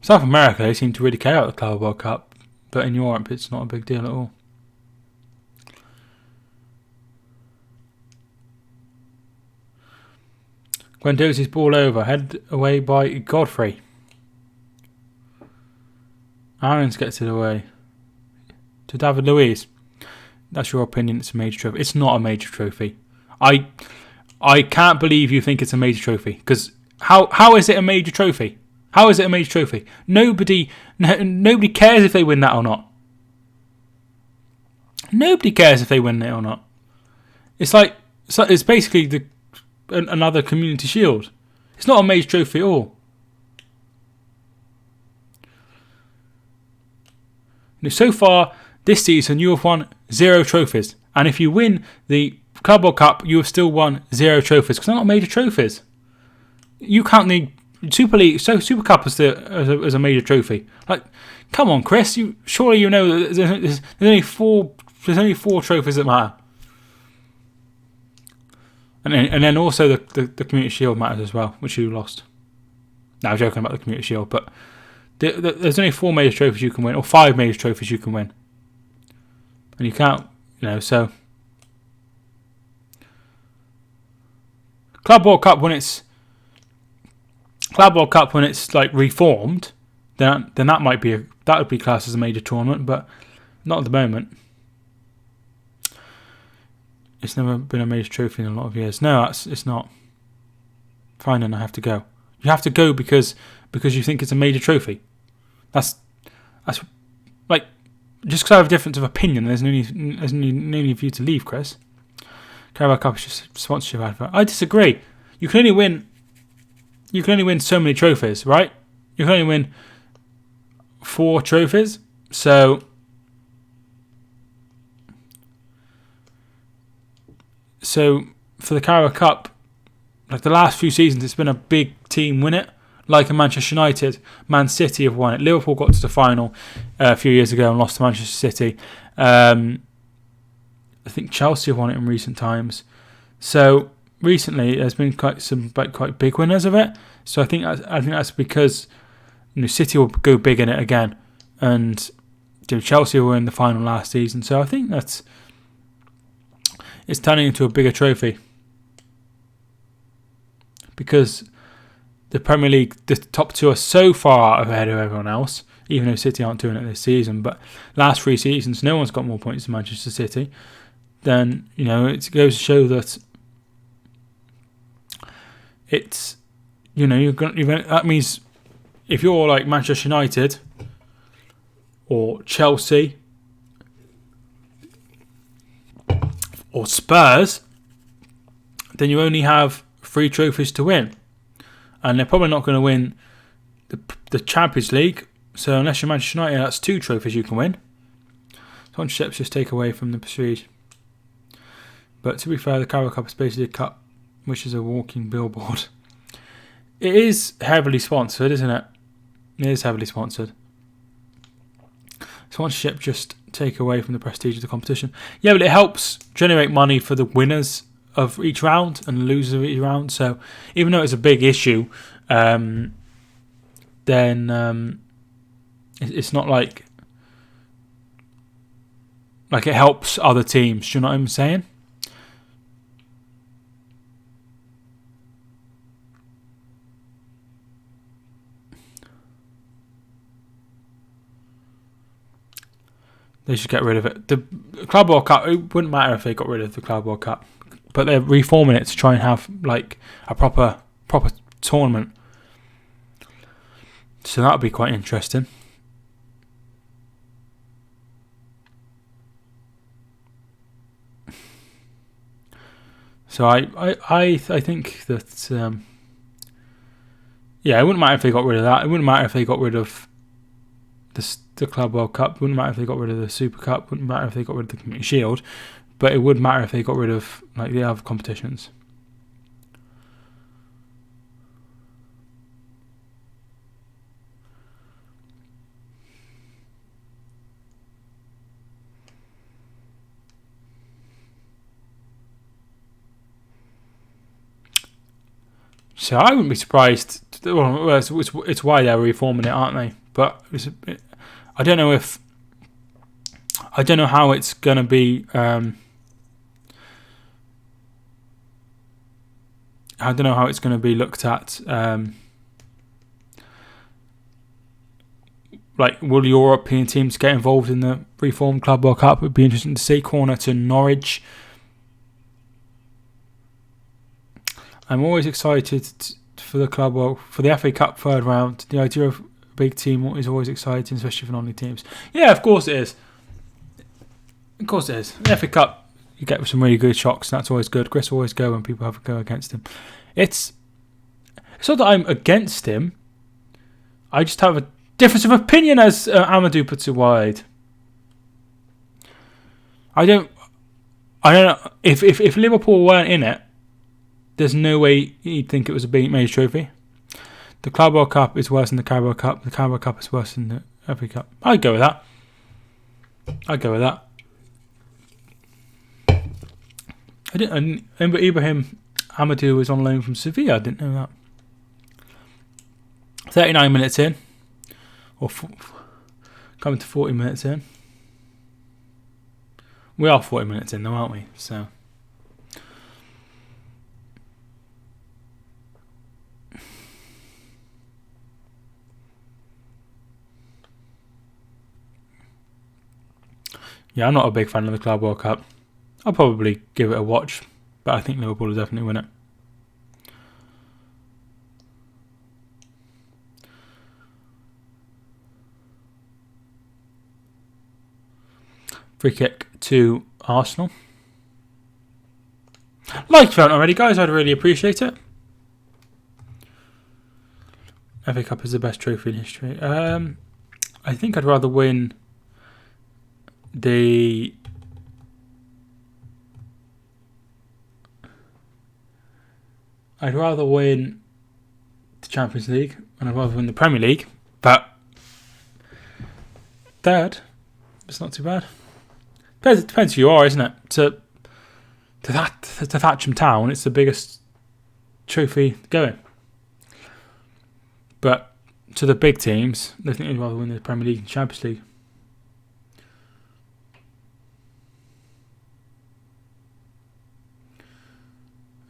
S1: South America, they seem to really care about the Club World Cup, but in Europe it's not a big deal at all. Guendouzi's ball over, headed away by Godfrey. Aarons gets it away to David Luiz. That's your opinion, it's a major trophy. It's not a major trophy. I can't believe you think it's a major trophy, because how is it a major trophy? How is it a major trophy? Nobody cares if they win that or not. Nobody cares if they win it or not. It's basically another Community Shield. It's not a major trophy at all. So far this season you have won 0 trophies, and if you win the Club World Cup, you have still won 0 trophies because they're not major trophies. You count the Super Cup as a major trophy. Like, come on, Chris. Surely you know that there's only four trophies that matter. And then also the Community Shield matters as well, which you lost. Now I'm joking about the Community Shield, but there's only 4 major trophies you can win, or 5 major trophies you can win. and you can't, so Club World Cup when it's like reformed, then that would be classed as a major tournament, but not at the moment. It's never been a major trophy in a lot of years. No, it's not. Fine, then I have to go. You have to go because you think it's a major trophy. That's like, just because I have a difference of opinion, there's no need for you to leave, Chris. Carabao Cup is just a sponsorship advert. I disagree. You can only win so many trophies, right? You can only win 4 trophies. So for the Carabao Cup, like the last few seasons, it's been a big team win it. Like in Manchester United, Man City have won it. Liverpool got to the final a few years ago and lost to Manchester City. I think Chelsea have won it in recent times. So recently, there's been quite big winners of it. So I think that's because City will go big in it again, and Chelsea were in the final last season. So I think it's turning into a bigger trophy because the Premier League, the top 2 are so far ahead of everyone else, even though City aren't doing it this season. But last 3 seasons, no one's got more points than Manchester City. Then, it goes to show that it's, that means if you're like Manchester United or Chelsea or Spurs, then you only have 3 trophies to win. And they're probably not going to win the Champions League. So unless you're Manchester United, that's 2 trophies you can win. Sponsorships just take away from the prestige. But to be fair, the Carabao Cup is basically a cup which is a walking billboard. It is heavily sponsored, isn't it? It is heavily sponsored. Sponsorship just take away from the prestige of the competition. Yeah, but it helps generate money for the winners of each round and the losers of each round. So even though it's a big issue, then it's not like it helps other teams. Do you know what I'm saying? They should get rid of it. The Club World Cup, it wouldn't matter if they got rid of the Club World Cup, but they're reforming it to try and have like a proper tournament. So that would be quite interesting. So I think that it wouldn't matter if they got rid of that. It wouldn't matter if they got rid of the Club World Cup. It wouldn't matter if they got rid of the Super Cup. It wouldn't matter if they got rid of the Community Shield. But it would matter if they got rid of like the other competitions. So I wouldn't be surprised. Well, it's why they're reforming it, aren't they? But I don't know how it's going to be. I don't know how it's going to be looked at. Like, will European teams get involved in the reformed Club World Cup? It would be interesting to see. Corner to Norwich. I'm always excited for the for the FA Cup third round. The idea of a big team is always exciting, especially for non-league teams. Yeah, of course it is. Of course it is. The FA Cup, you get some really good shocks, and that's always good. Chris will always go when people have a go against him. It's not that I'm against him. I just have a difference of opinion, as Amadou puts it wide. I don't know if Liverpool weren't in it, there's no way you'd think it was a big major trophy. The Club World Cup is worse than the Carabao Cup. The Carabao Cup is worse than the FA Cup. I'd go with that. I remember Ibrahim Amadou was on loan from Sevilla. I didn't know that. 39 minutes in, or coming to 40 minutes in. We are 40 minutes in though, aren't we? So. Yeah, I'm not a big fan of the Club World Cup. I'll probably give it a watch, but I think Liverpool will definitely win it. Free kick to Arsenal. Like if you haven't already, guys, I'd really appreciate it. FA Cup is the best trophy in history. I think I'd rather win the... I'd rather win the Champions League and I'd rather win the Premier League, but third, it's not too bad. It depends who you are, isn't it? To Thatcham Town, it's the biggest trophy going. But to the big teams, they think they'd rather win the Premier League and Champions League.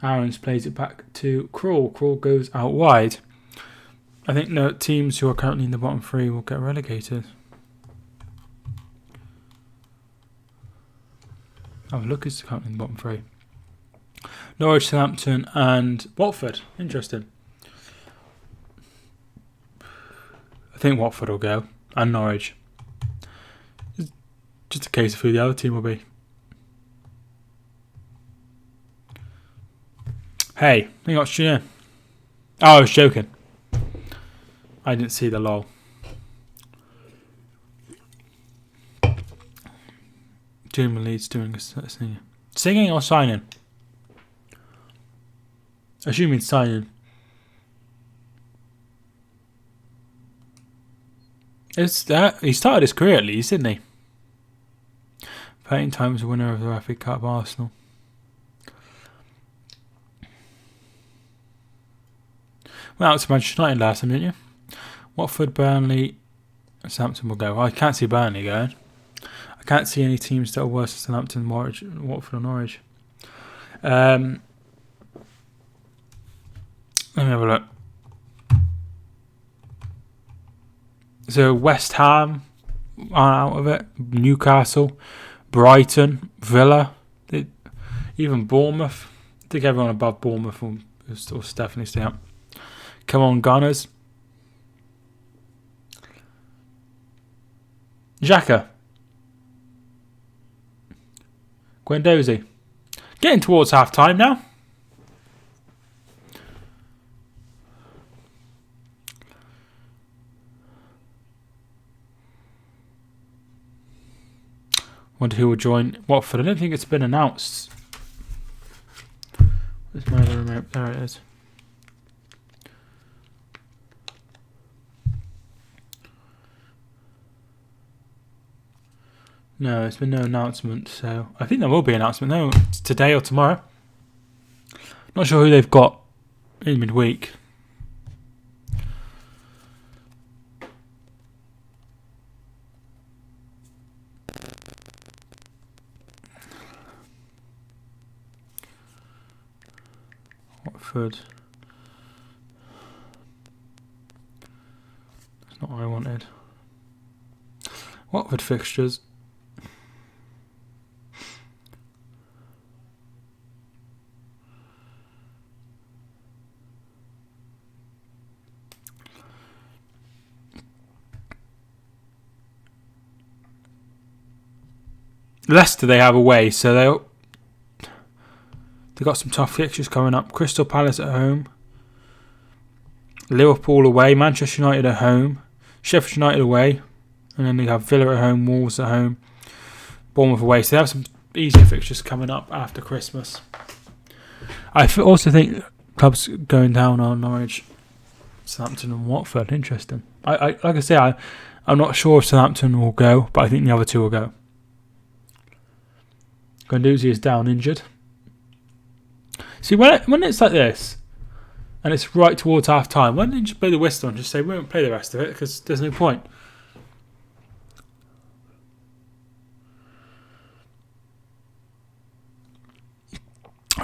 S1: Aarons plays it back to Krul. Krul goes out wide. I think the teams who are currently in the bottom three will get relegated. Oh, look, it's currently in the bottom three. Norwich, Southampton and Watford. Interesting. I think Watford will go. And Norwich. It's just a case of who the other team will be. Hey, you got Stuart. Oh, I was joking. I didn't see the lol. Doing Leeds doing a singing. Singing or signing? Assuming signing. It's that he started his career at Leeds, didn't he? 13 times winner of the FA Cup, Arsenal. Well, out to Manchester United last time, didn't you? Watford, Burnley, Southampton will go. Well, I can't see Burnley going. I can't see any teams that are worse than Southampton, Watford or Norwich. Let me have a look. So West Ham are out of it. Newcastle, Brighton, Villa, even Bournemouth. I think everyone above Bournemouth will definitely stay up. Come on, Gunners. Xhaka. Guendouzi. Getting towards half time now. Wonder who will join Watford. I don't think it's been announced. Where's my other remote? There it is. No, there's been no announcement, so I think there will be an announcement. No, it's today or tomorrow. Not sure who they've got in midweek. Watford. That's not what I wanted. Watford fixtures. Leicester they have away, so they've got some tough fixtures coming up. Crystal Palace at home, Liverpool away, Manchester United at home, Sheffield United away, and then they have Villa at home, Wolves at home, Bournemouth away. So they have some easier fixtures coming up after Christmas. I also think clubs going down are Norwich, Southampton and Watford. Interesting. Like I say, I'm not sure if Southampton will go, but I think the other two will go. Guendouzi is down injured. See, when it's like this, and it's right towards half time, why don't you just blow the whistle and just say we won't play the rest of it because there's no point.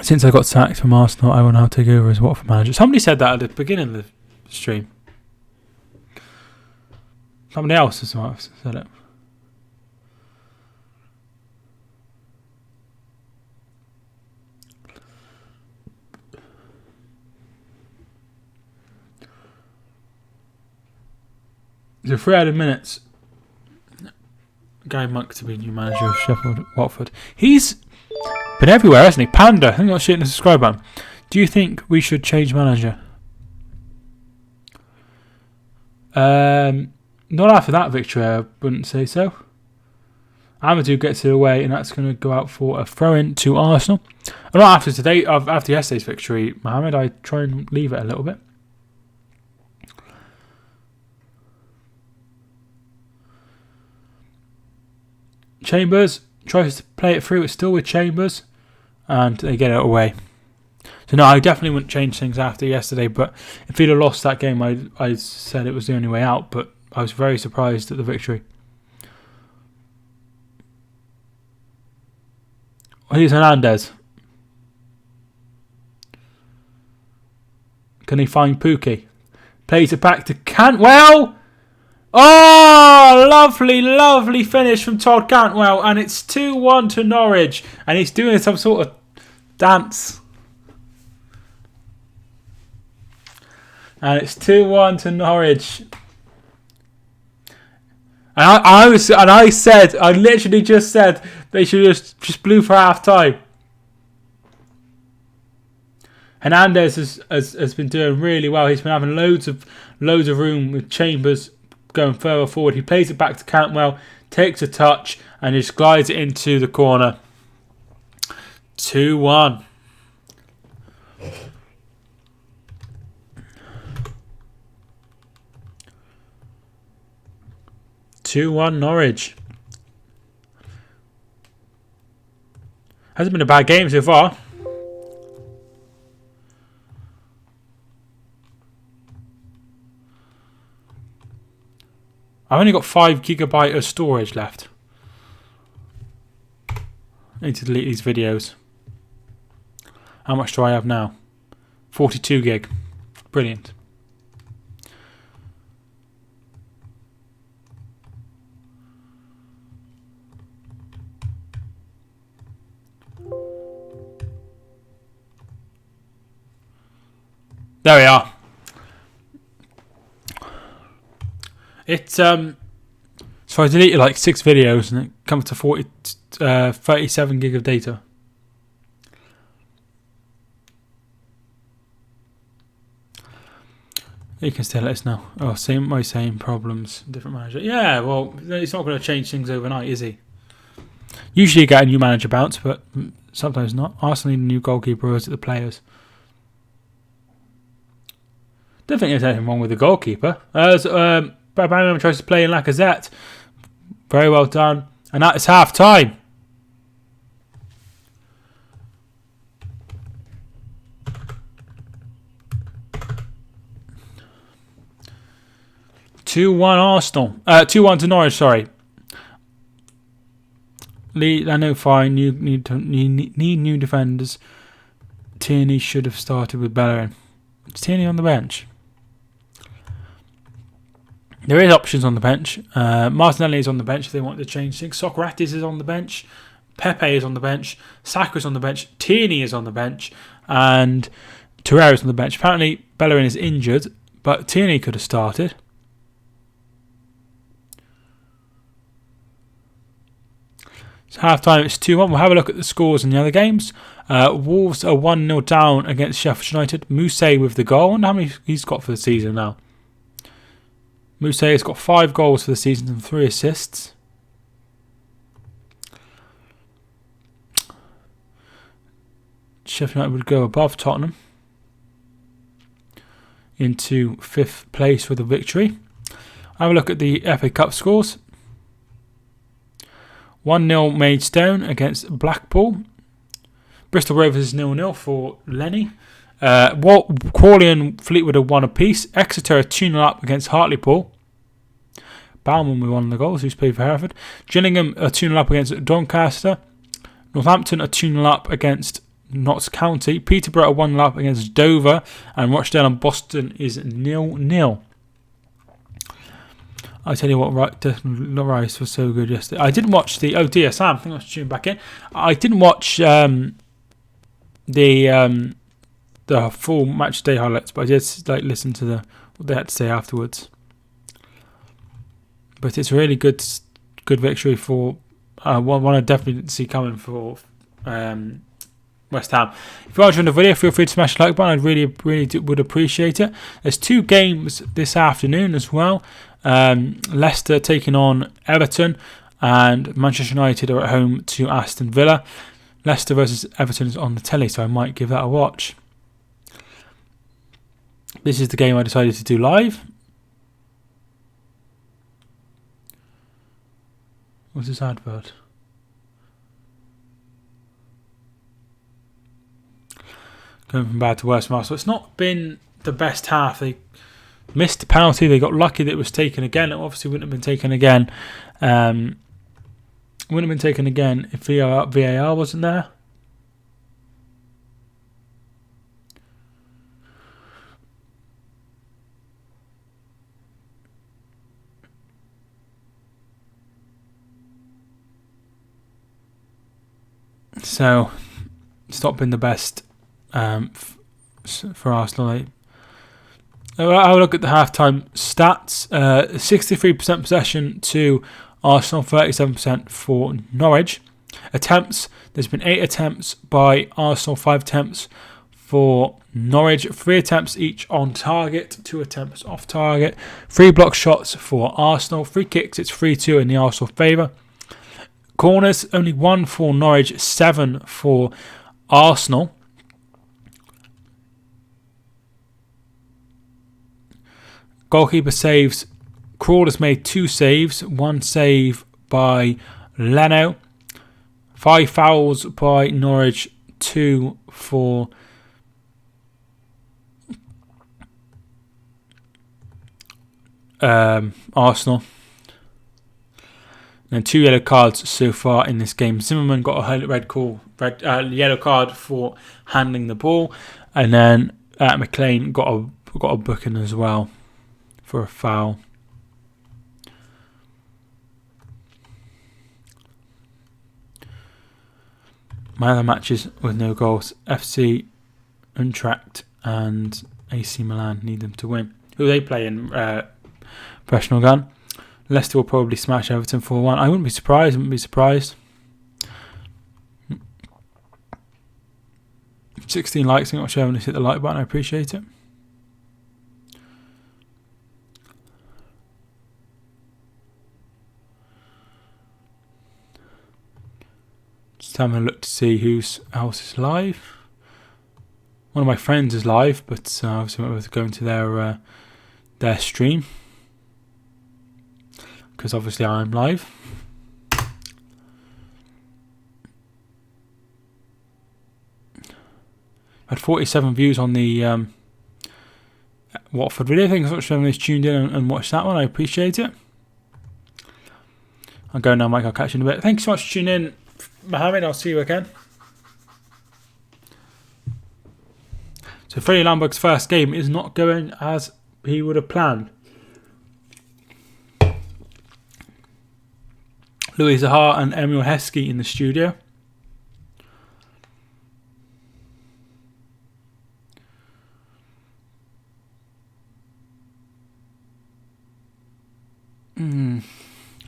S1: Since I got sacked from Arsenal, I will now take over as Watford manager. Somebody said that at the beginning of the stream. Somebody else has said it. So 300 minutes. Guy Monk to be new manager of Sheffield Watford. He's been everywhere, hasn't he? Panda, I think I'll shit in the subscribe button. Do you think we should change manager? Not after that victory, I wouldn't say so. Amadou gets it away, and that's going to go out for a throw-in to Arsenal. And not after today, after yesterday's victory, Mohamed, I try and leave it a little bit. Chambers tries to play it through. It's still with Chambers, and they get it away. So no, I definitely wouldn't change things after yesterday. But if he'd have lost that game, I said it was the only way out. But I was very surprised at the victory. Here's Hernandez. Can he find Pookie? Plays it back to Cantwell. Oh, lovely, lovely finish from Todd Cantwell. And it's 2-1 to Norwich. And he's doing some sort of dance. And it's 2-1 to Norwich. And I literally just said they should just blew for half time. Hernandez has been doing really well. He's been having loads of room with Chambers going further forward. He plays it back to Cantwell, takes a touch, and just glides it into the corner. 2-1. Norwich. Hasn't been a bad game so far. I've only got 5 GB of storage left. I need to delete these videos. How much do I have now? 42 gig. Brilliant. There we are. It's so I deleted like 6 videos and it comes to 37 gig of data. You can still let us know. Oh, same problems, different manager. Yeah, well, it's not going to change things overnight, is he? Usually you get a new manager bounce, but sometimes not. Arsenal need a new goalkeeper, or is it the players? Don't think there's anything wrong with the goalkeeper. Birmingham tries to play in Lacazette. Very well done. And that is half time. Arsenal. 2-1 to Norwich, sorry. Lead, I know, fine. Need new defenders. Tierney should have started with Bellerin. Is Tierney on the bench? There is options on the bench. Martinelli is on the bench if they want to change things. Socrates is on the bench. Pepe is on the bench. Saka is on the bench. Tierney is on the bench. And Torreira is on the bench. Apparently Bellerin is injured, but Tierney could have started. It's half time. It's 2-1. We'll have a look at the scores in the other games. Wolves are 1-0 down against Sheffield United. Mousset with the goal. I wonder how many he's got for the season now. Mousset has got 5 goals for the season and 3 assists. Sheffield United would go above Tottenham into 5th place with a victory. Have a look at the FA Cup scores. 1-0 Maidstone against Blackpool. Bristol Rovers 0-0 for Lenny. Crawley and Fleetwood have 1 apiece. Exeter are 2-0 up against Hartlepool. Bauman with 1 of the goals, who's played for Hereford. Gillingham are 2-0 up against Doncaster. Northampton are 2-0 up against Notts County. Peterborough 1-0 up against Dover, and Rochdale and Boston is 0-0. I tell you what, Rice was so good yesterday. I didn't watch the... Oh dear, Sam, I think I was tuning back in. I didn't watch the full match day highlights, but I did listen to what they had to say afterwards. But it's a really good victory for one I definitely didn't see coming for West Ham. If you are enjoying the video, feel free to smash the like button. I really would appreciate it. There's 2 games this afternoon as well. Leicester taking on Everton, and Manchester United are at home to Aston Villa. Leicester versus Everton is on the telly, so I might give that a watch. This is the game I decided to do live. What's this advert? Going from bad to worse, so it's not been the best half. They missed the penalty. They got lucky that it was taken again. It obviously wouldn't have been taken again. Wouldn't have been taken again if VAR wasn't there. So it's not been the best for Arsenal. I'll look at the halftime stats. 63% possession to Arsenal, 37% for Norwich. Attempts, there's been 8 attempts by Arsenal, 5 attempts for Norwich, 3 attempts each on target, 2 attempts off target, 3 block shots for Arsenal, free kicks, it's 3-2 in the Arsenal favour. Corners, only 1 for Norwich, 7 for Arsenal. Goalkeeper saves. Crawley has made 2 saves. 1 save by Leno. 5 fouls by Norwich. 2 for Arsenal. And 2 yellow cards so far in this game. Zimmerman got a yellow card for handling the ball, and then McLean got a booking as well for a foul. My other matches with no goals: FC, Untracked, and AC Milan need them to win. Who they play in professional gun? Leicester will probably smash Everton 4-1. I wouldn't be surprised. 16 likes. I'm not sure when to hit the like button. I appreciate it. Just having a look to see who else is live. One of my friends is live, but obviously I'm going to go into their stream, because obviously I'm live. I had 47 views on the Watford video. Thanks so much for everyone who's tuned in and watched that one. I appreciate it. I'll go now, Mike. I'll catch you in a bit. Thanks so much for tuning in, Mohammed. I'll see you again. So Freddie Lamberg's first game is not going as he would have planned. Louis Zaha and Emil Heskey in the studio.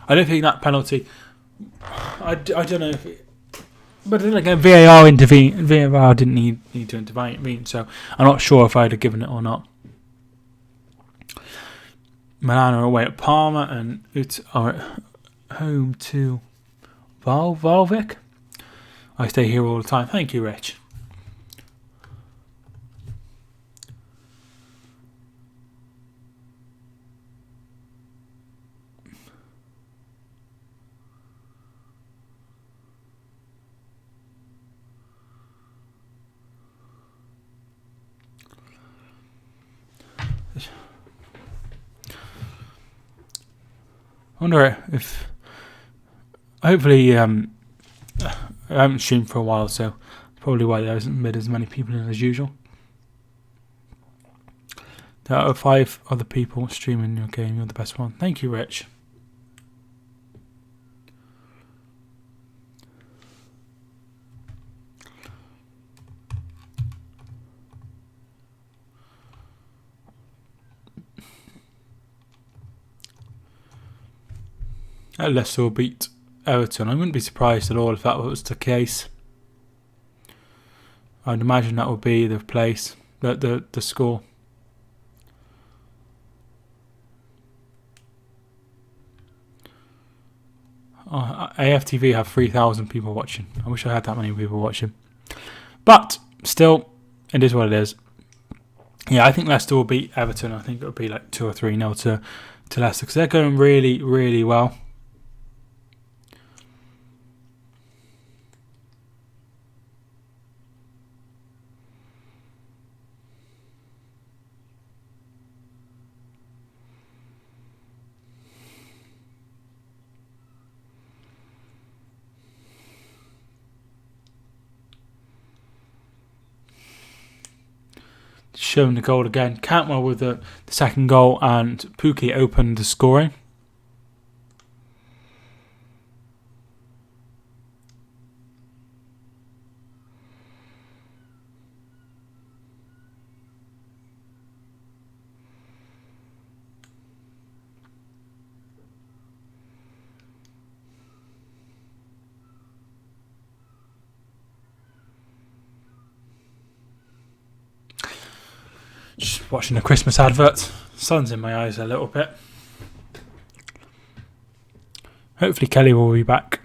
S1: I don't think that penalty. I don't know if it, but then again, VAR intervened. VAR didn't need to intervene, so I'm not sure if I'd have given it or not. Milan are away at Parma, and it's are home to Valvik. I stay here all the time. Thank you, Rich. I wonder if hopefully I haven't streamed for a while, so Probably why there hasn't been as many people in as usual. There are 5 other people streaming your game. You're the best one. Thank you, Rich. Leicester will beat Everton. I wouldn't be surprised at all if that was the case. I'd imagine that would be the place, the score. AFTV have 3,000 people watching. I wish I had that many people watching. But still, it is what it is. Yeah, I think Leicester will beat Everton. I think it will be like 2 or 3-0 to Leicester because they're going really, really well. Showing the goal again. Cantwell with the second goal, and Pukki opened the scoring. Just watching a Christmas advert. Sun's in my eyes a little bit. Hopefully Kelly will be back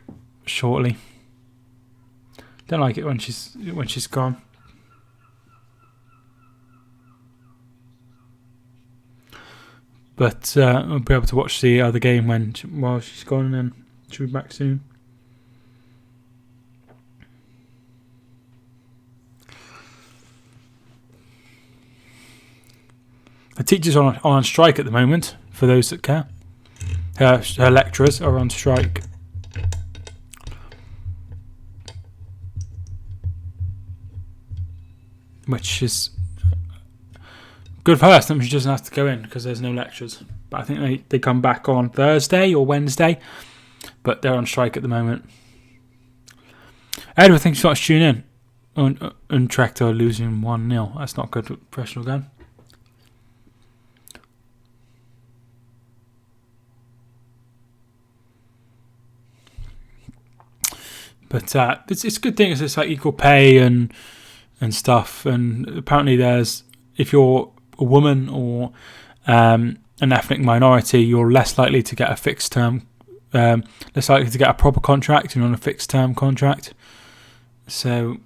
S1: shortly. Don't like it when she's gone. But I'll be able to watch the other game while she's gone, and then she'll be back soon. The teachers are on strike at the moment, for those that care. Her lecturers are on strike. Which is good for her. She doesn't have to go in because there's no lectures. But I think they come back on Thursday or Wednesday. But they're on strike at the moment. Edward thinks you got to tune in. Utrecht are losing 1-0. That's not good for professional game. But it's a good thing. It's like equal pay and stuff. And apparently there's, if you're a woman or an ethnic minority, you're less likely to get a fixed term, less likely to get a proper contract and on a fixed term contract. So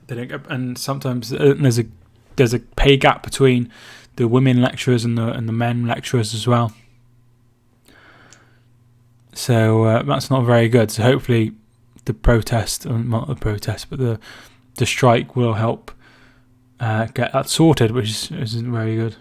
S1: they don't get, and sometimes there's a pay gap between the women lecturers and the men lecturers as well. So that's not very good. So hopefully the protest, or not the protest, but the strike will help get that sorted, which isn't very good.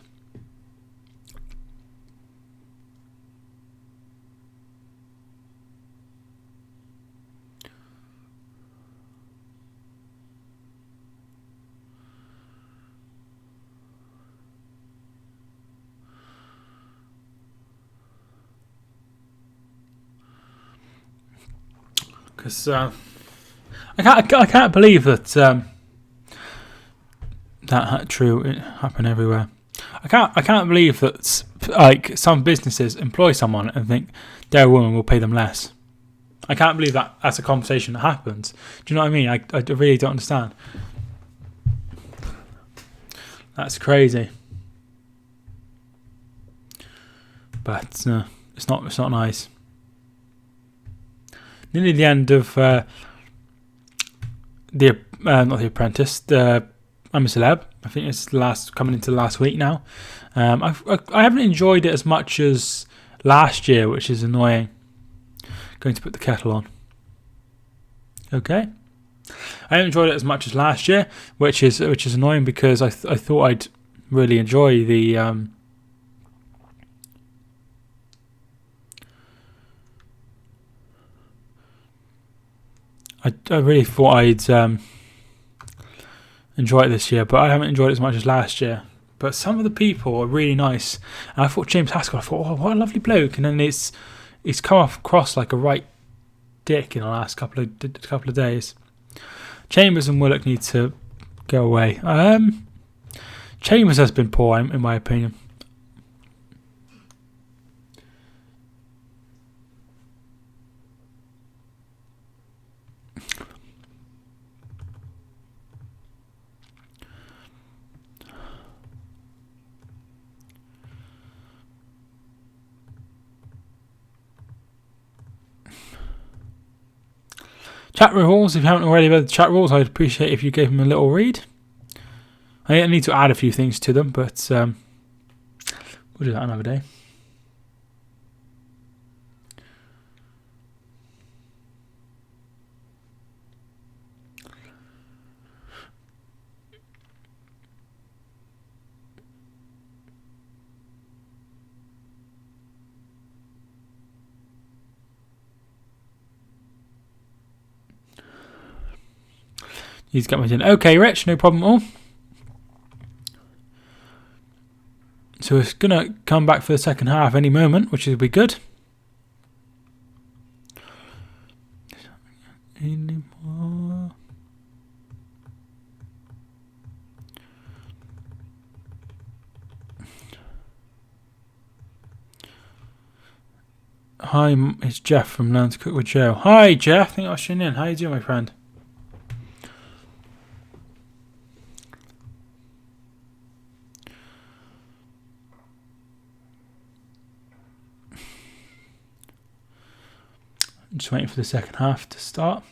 S1: Because I can't believe that that true. It happened everywhere. I can't believe that like some businesses employ someone and think they're a woman, will pay them less. I can't believe that that's a conversation that happens. Do you know what I mean? I really don't understand. That's crazy. But it's not nice. Nearly the end of not the Apprentice. I'm a Celeb. I think it's coming into the last week now. I haven't enjoyed it as much as last year, which is annoying. Going to put the kettle on. Okay. I haven't enjoyed it as much as last year, which is annoying because I thought I'd really enjoy the. I really thought I'd enjoy it this year, but I haven't enjoyed it as much as last year. But some of the people are really nice. And I thought James Haskell, I thought, oh, what a lovely bloke. And then it's come across like a right dick in the last couple of days. Chambers and Willock need to go away. Chambers has been poor, in my opinion. Chat rules, if you haven't already read the chat rules, I'd appreciate if you gave them a little read. I need to add a few things to them, but we'll do that another day. He's got my in. Okay, Rich, no problem at all. So it's going to come back for the second half any moment, which will be good. Any more? Hi, it's Jeff from Learn to Cook with Joe. Hi, Jeff. Thank you for tuning in. How you doing, my friend? Just waiting for the second half to start.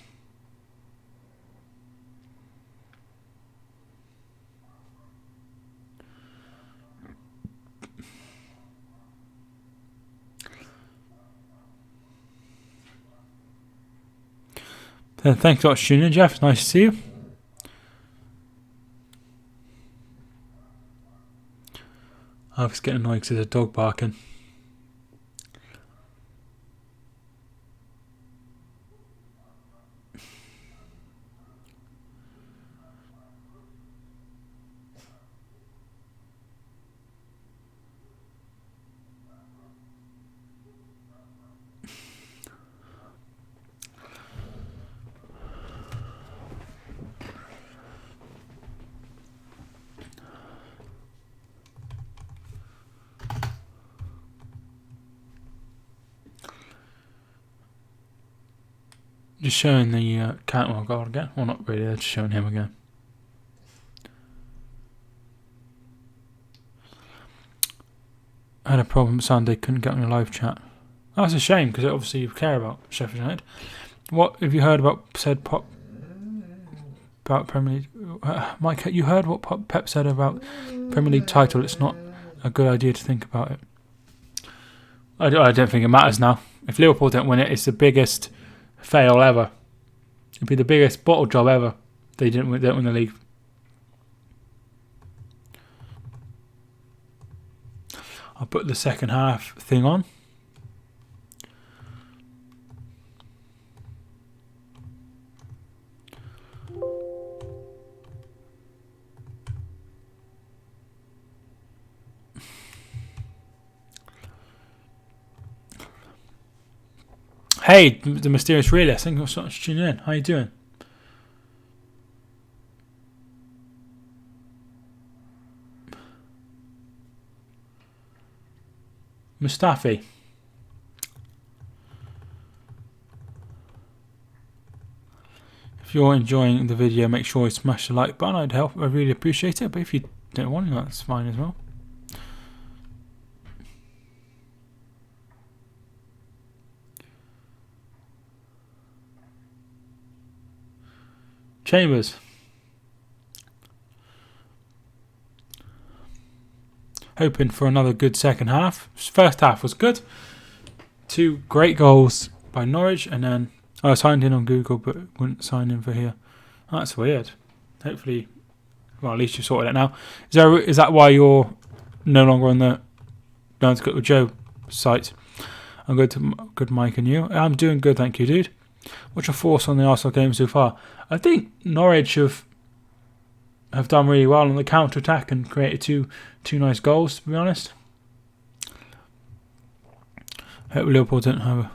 S1: Thanks a lot for tuning in, Jeff. Nice to see you. I was getting annoyed because there's a dog barking. Just showing the Cantwell goal again. Well, not really, just showing him again. I had a problem Sunday, couldn't get on your live chat. That's a shame, because obviously you care about Sheffield United. What have you heard about about Premier League? Mike, you heard what Pep said about Premier League title? It's not a good idea to think about it. I don't think it matters now. If Liverpool don't win it, it's the biggest fail ever. It'd be the biggest bottle job ever. They don't win the league. I'll put the second half thing on. Hey, the mysterious realist. Thank you so much for tuning in. How you doing? Mustafi. If you're enjoying the video, make sure you smash the like button. I'd help. I really appreciate it. But if you don't want to, that's fine as well. Chambers. Hoping for another good second half. First half was good. 2 great goals by Norwich, and then I signed in on Google but wouldn't sign in for here. That's weird. Hopefully, well, at least you sorted it now. Is that why you're no longer on the Learn to Cook with Joe site? I'm good, Mike, and you. I'm doing good, thank you, dude. What's your thoughts on the Arsenal game so far? I think Norwich have have done really well on the counter attack and created two nice goals. To be honest, hope Liverpool don't have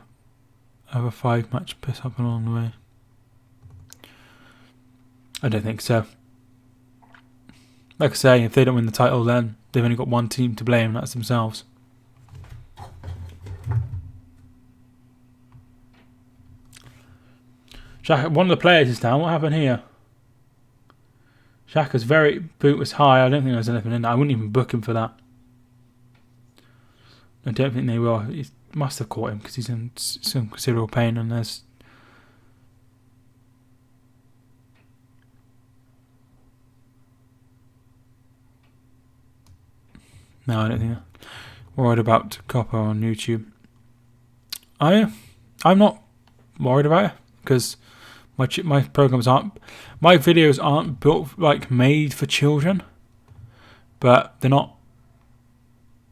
S1: a 5-match piss up along the way. I don't think so. Like I say, if they don't win the title, then they've only got one team to blame, and that's themselves. Shaka, one of the players is down. What happened here? Shaka's boot was high. I don't think there's anything in there. I wouldn't even book him for that. I don't think they will. He must have caught him because he's in some considerable pain, and there's... No, I don't think I'm worried about Copper on YouTube. I'm not worried about it because my programs aren't, my videos aren't built like made for children, but they're not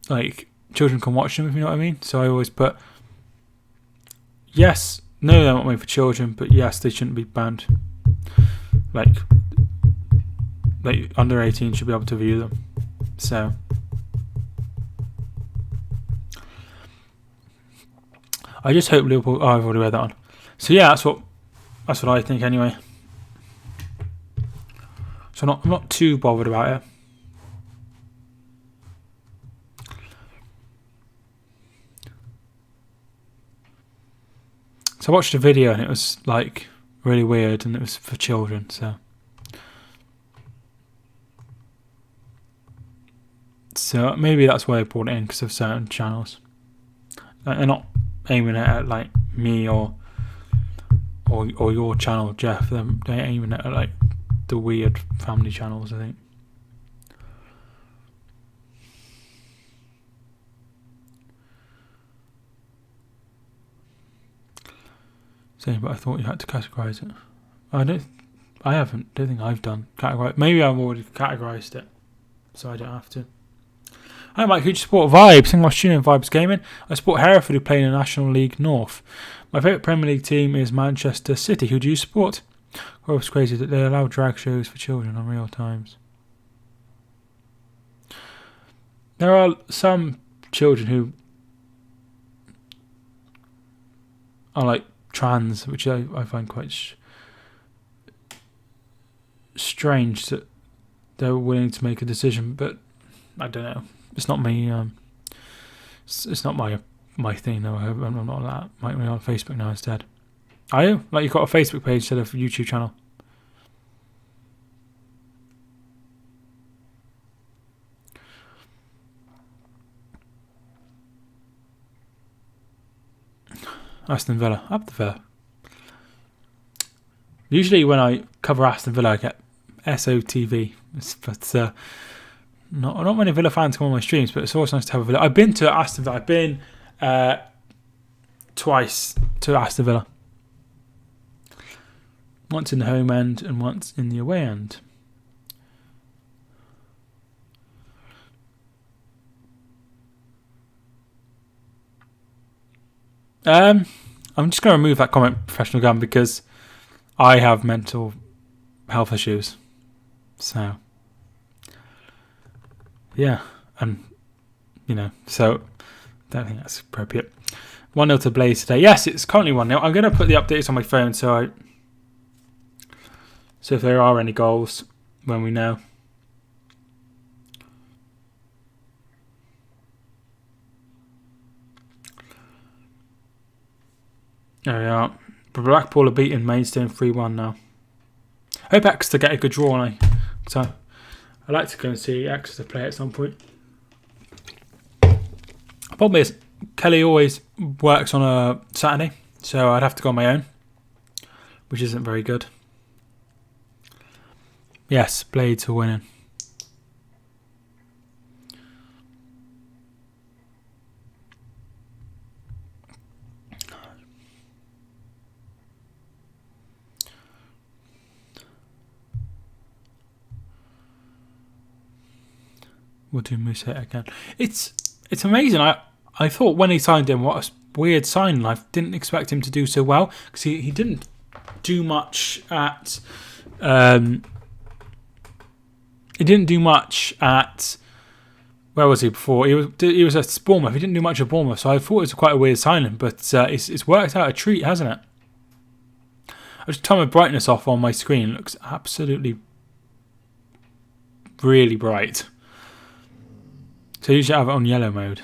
S1: like children can watch them, if you know what I mean. So I always put yes, no, they're not made for children, but yes, they shouldn't be banned. Like under 18 should be able to view them. So I just hope Liverpool... Oh, I've already read that one. So yeah, that's what I think anyway. So I'm not too bothered about it. So I watched a video and it was like really weird and it was for children, so maybe that's why I brought it in, because of certain channels. They're not aiming it at like me or your channel, Jeff. They're aiming it at like the weird family channels, I think. So, but I thought you had to categorize it. I don't think I've done categorize. Maybe I've already categorized it, so I don't have to. Hi Mike, who do you support? Vibes. Thank you much for tuning in, Vibes Gaming. I support Hereford, who play in the National League North. My favourite Premier League team is Manchester City. Who do you support? Oh, it's crazy that they allow drag shows for children on Real Times. There are some children who are like trans, which I find quite strange that they're willing to make a decision, but I don't know. It's not me. It's not my thing. No, I'm not that. Might be on Facebook now instead. Are you? Like you've got a Facebook page instead of a YouTube channel? Aston Villa. Up the Villa. Usually when I cover Aston Villa, I get SOTV. But not many Villa fans come on my streams, but it's always nice to have a Villa. I've been to Aston Villa. I've been twice to Aston Villa. Once in the home end and once in the away end. I'm just going to remove that comment, Professional Gun, because I have mental health issues. So, yeah. And, so don't think that's appropriate. 1-0 to Blaze today. Yes, it's currently 1-0. I'm going to put the updates on my phone so if there are any goals when we know. There we are. But Blackpool are beating Maidstone 3-1 now. I hope Exeter get a good draw. So I'd like to go and see Exeter play at some point. The problem is, Kelly always works on a Saturday, so I'd have to go on my own, which isn't very good. Yes, Blades are winning. We'll do Moose Hit again. It's amazing. I thought when he signed him, what a weird signing. I didn't expect him to do so well because he didn't do much at he didn't do much at... Where was he before? He was at Bournemouth. He didn't do much at Bournemouth, so I thought it was quite a weird signing. But it's worked out a treat, hasn't it? I just turn my brightness off on my screen. It looks absolutely really bright. So I usually have it on yellow mode.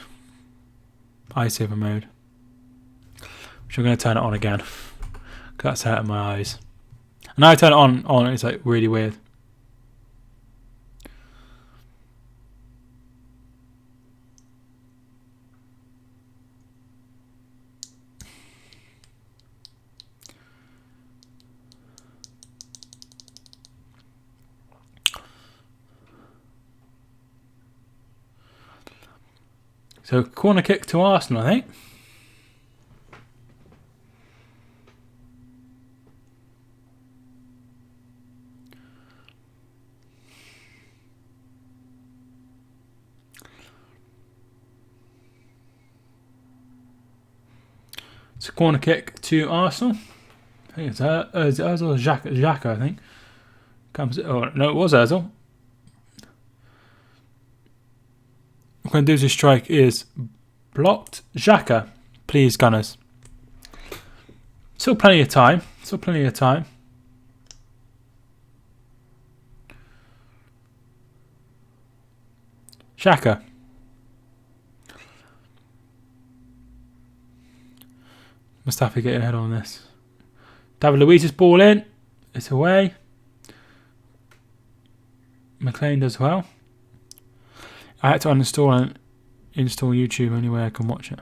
S1: Eye saver mode. Which I'm going to turn it on again. Because that's hurting my eyes. And now I turn it on it's like really weird. So corner kick to Arsenal, I think. It's a corner kick to Arsenal. I think it's Ozil or Xhaka, I think. No, it was Ozil. What I'm going to do as a strike is blocked. Xhaka, please, Gunners. Still plenty of time. Xhaka. Mustafi getting ahead on this. David Luiz's ball in. It's away. McLean does well. I had to uninstall and install YouTube anyway I can watch it.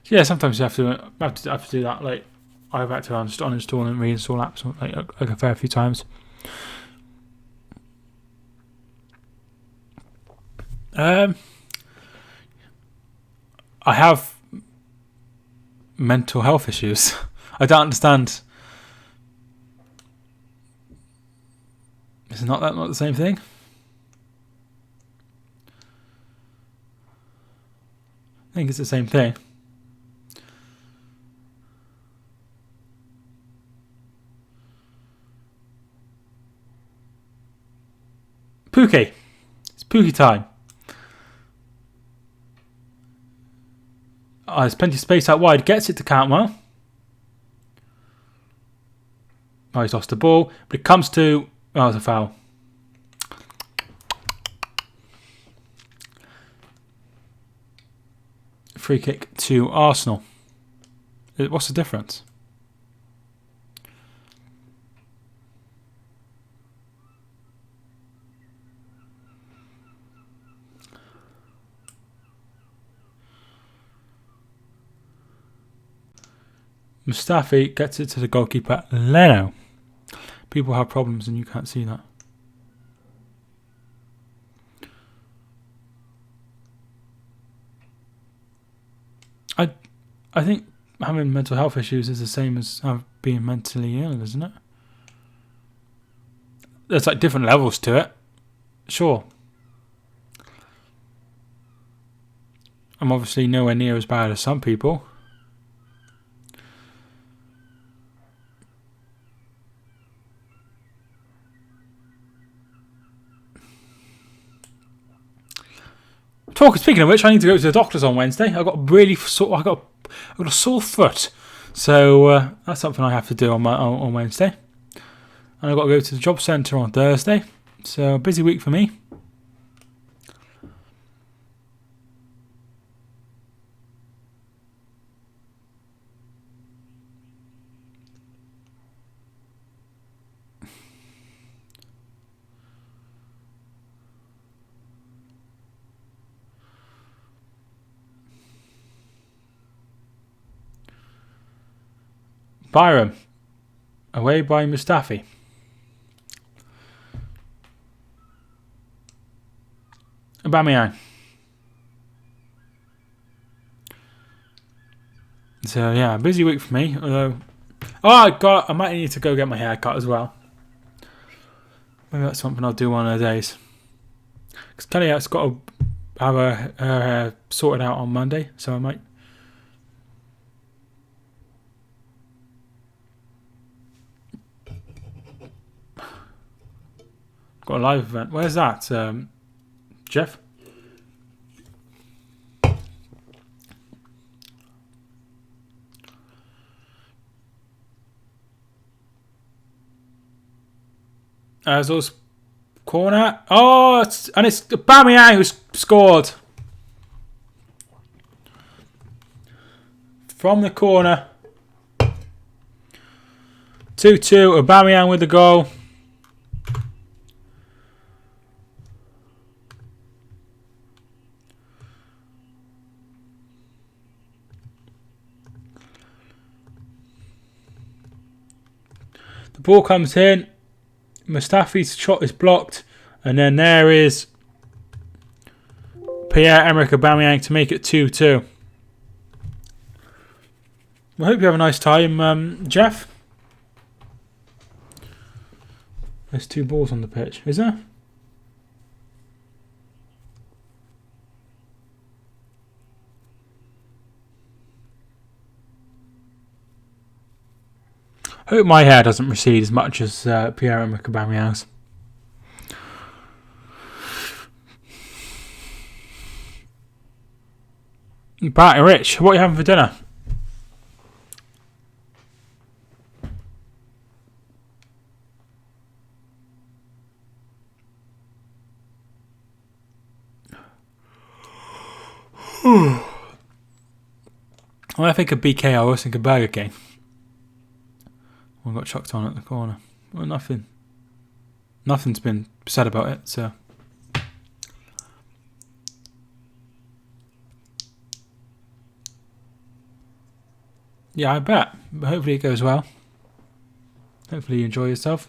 S1: So yeah, sometimes you have to do that. Like I've had to uninstall and reinstall apps like a fair few times. I have mental health issues. I don't understand. Is it not the same thing? I think it's the same thing. Pookie. It's Pookie time. There's plenty of space out wide. Gets it to Cantwell. Oh, he's lost the ball. But it comes to... Oh, it's a foul. Free kick to Arsenal. What's the difference? Mustafi gets it to the goalkeeper, Leno. People have problems and you can't see that. I think having mental health issues is the same as being mentally ill, isn't it? There's like different levels to it. Sure. I'm obviously nowhere near as bad as some people. Speaking of which, I need to go to the doctor's on Wednesday. I got a sore foot, so that's something I have to do on Wednesday. And I've got to go to the job centre on Thursday. So busy week for me. Byram, away by Mustafi. Aubameyang. So yeah, busy week for me. Although, I might need to go get my hair cut as well. Maybe that's something I'll do one of the days. Because Kelly has got to have her hair sorted out on Monday, so I might. Got a live event. Where's that, Jeff? Ozil's corner. Oh, it's Aubameyang who's scored. From the corner. 2-2. Aubameyang with the goal. The ball comes in. Mustafi's shot is blocked. And then there is Pierre-Emerick Aubameyang to make it 2-2. I hope you have a nice time, Jeff. There's 2 balls on the pitch, is there? I hope my hair doesn't recede as much as Pierre-Emerick Aubameyang's. Barty Rich, what are you having for dinner? When I think of BK, I always think of Burger King. One got chucked on at the corner. Well, nothing's been said about it, so. Yeah, I bet. But hopefully it goes well. Hopefully you enjoy yourself.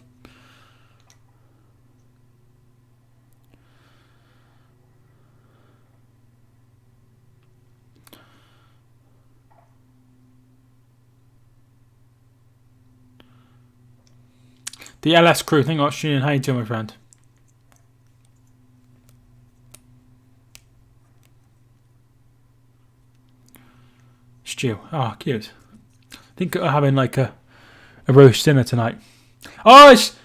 S1: The LS crew, thank you for tuning in. How you doing, my friend? Stew. Oh, cute. I think we're having like a roast dinner tonight. Oh, it's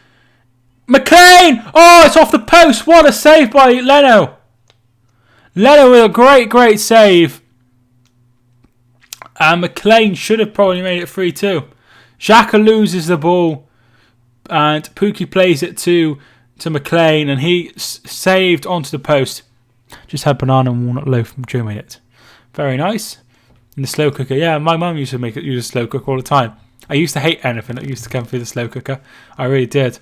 S1: McLean! Oh, it's off the post. What a save by Leno. Leno with a great save. And McLean should have probably made it 3-2. Xhaka loses the ball. And Pookie plays it to McLean, and he saved onto the post. Just had banana and walnut loaf from Joe made it. Very nice. In the slow cooker. Yeah, my mum used to use a slow cooker all the time. I used to hate anything that used to come through the slow cooker. I really did.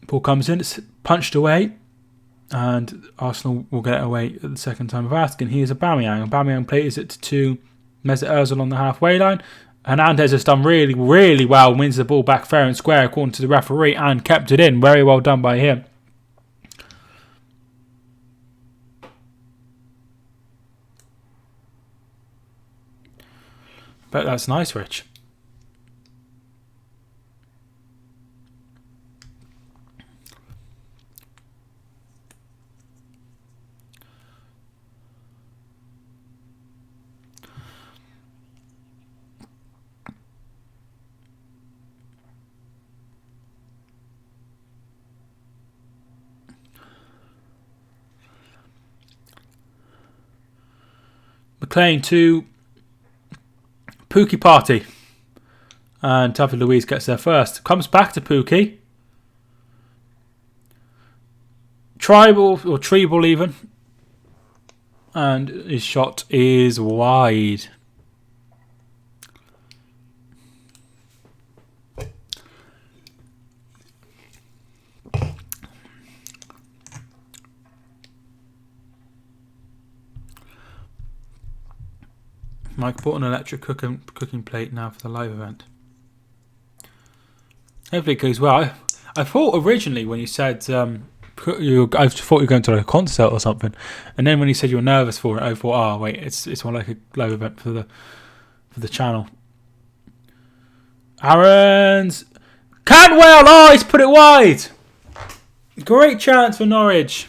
S1: Ball comes in, it's punched away, and Arsenal will get it away at the second time of asking. Here's Aubameyang. Aubameyang plays it to Mesut Ozil on the halfway line. Hernandez has done really well, wins the ball back fair and square according to the referee, and kept it in. Very well done by him. But that's nice, Rich. McLean to Pookie Party. And Taffy Louise gets there first. Comes back to Pookie. Tribal or treble even. And his shot is wide. Mike bought an electric cooking plate now for the live event. Hopefully it goes well. I thought originally when you said I thought you were going to like a concert or something, and then when you said you were nervous for it, I thought, oh wait, it's more like a live event for the channel. Aaron's Cantwell. Oh, he's put it wide. Great chance for Norwich.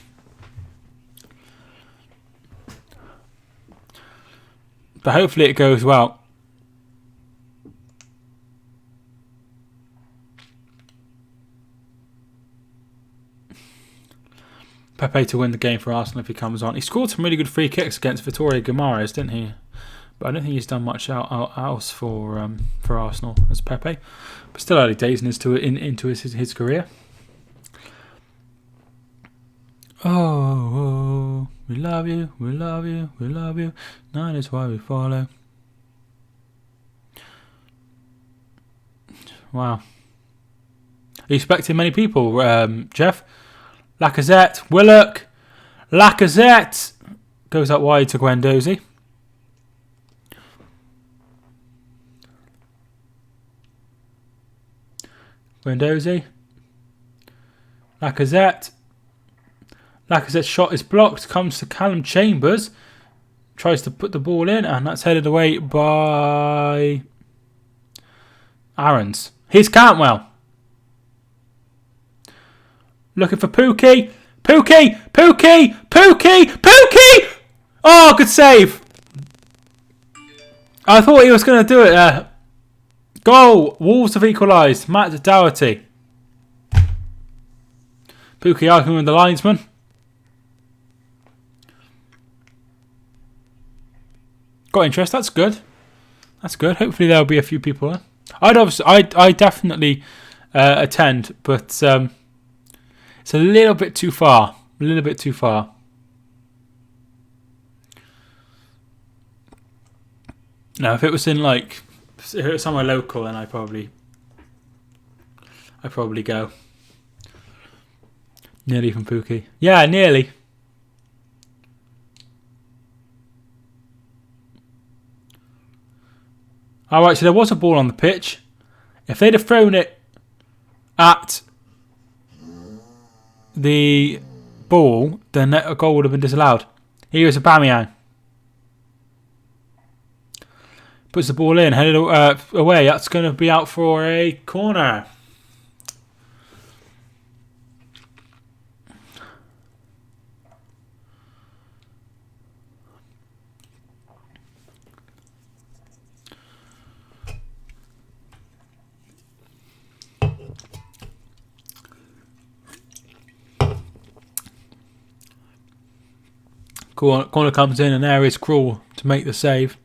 S1: But hopefully it goes well. Pepe to win the game for Arsenal if he comes on. He scored some really good free kicks against Vittorio Guimaraes, didn't he? But I don't think he's done much else for Arsenal as Pepe. But still early days into his career. Oh, we love you, we love you, we love you. That is why we follow. Wow. Are you expecting many people, Jeff? Lacazette, Willock, Lacazette goes up wide to Guendouzi. Lacazette's shot is blocked, comes to Callum Chambers, tries to put the ball in, and that's headed away by Aarons. Here's Cantwell. Looking for Pookie. Pookie! Oh, good save. I thought he was going to do it there. Goal. Wolves have equalised. Matt Doherty. Pookie arguing with the linesman. Got interest. That's good. Hopefully there'll be a few people there. I definitely attend, but it's a little bit too far. Now, if it was somewhere local, then I'd probably go. Nearly from Pookie. Yeah, nearly. Alright, so there was a ball on the pitch. If they'd have thrown it at the ball, then a goal would have been disallowed. Here is Aubameyang. Puts the ball in, headed away. That's going to be out for a corner. Corner comes in and there is Krul to make the save.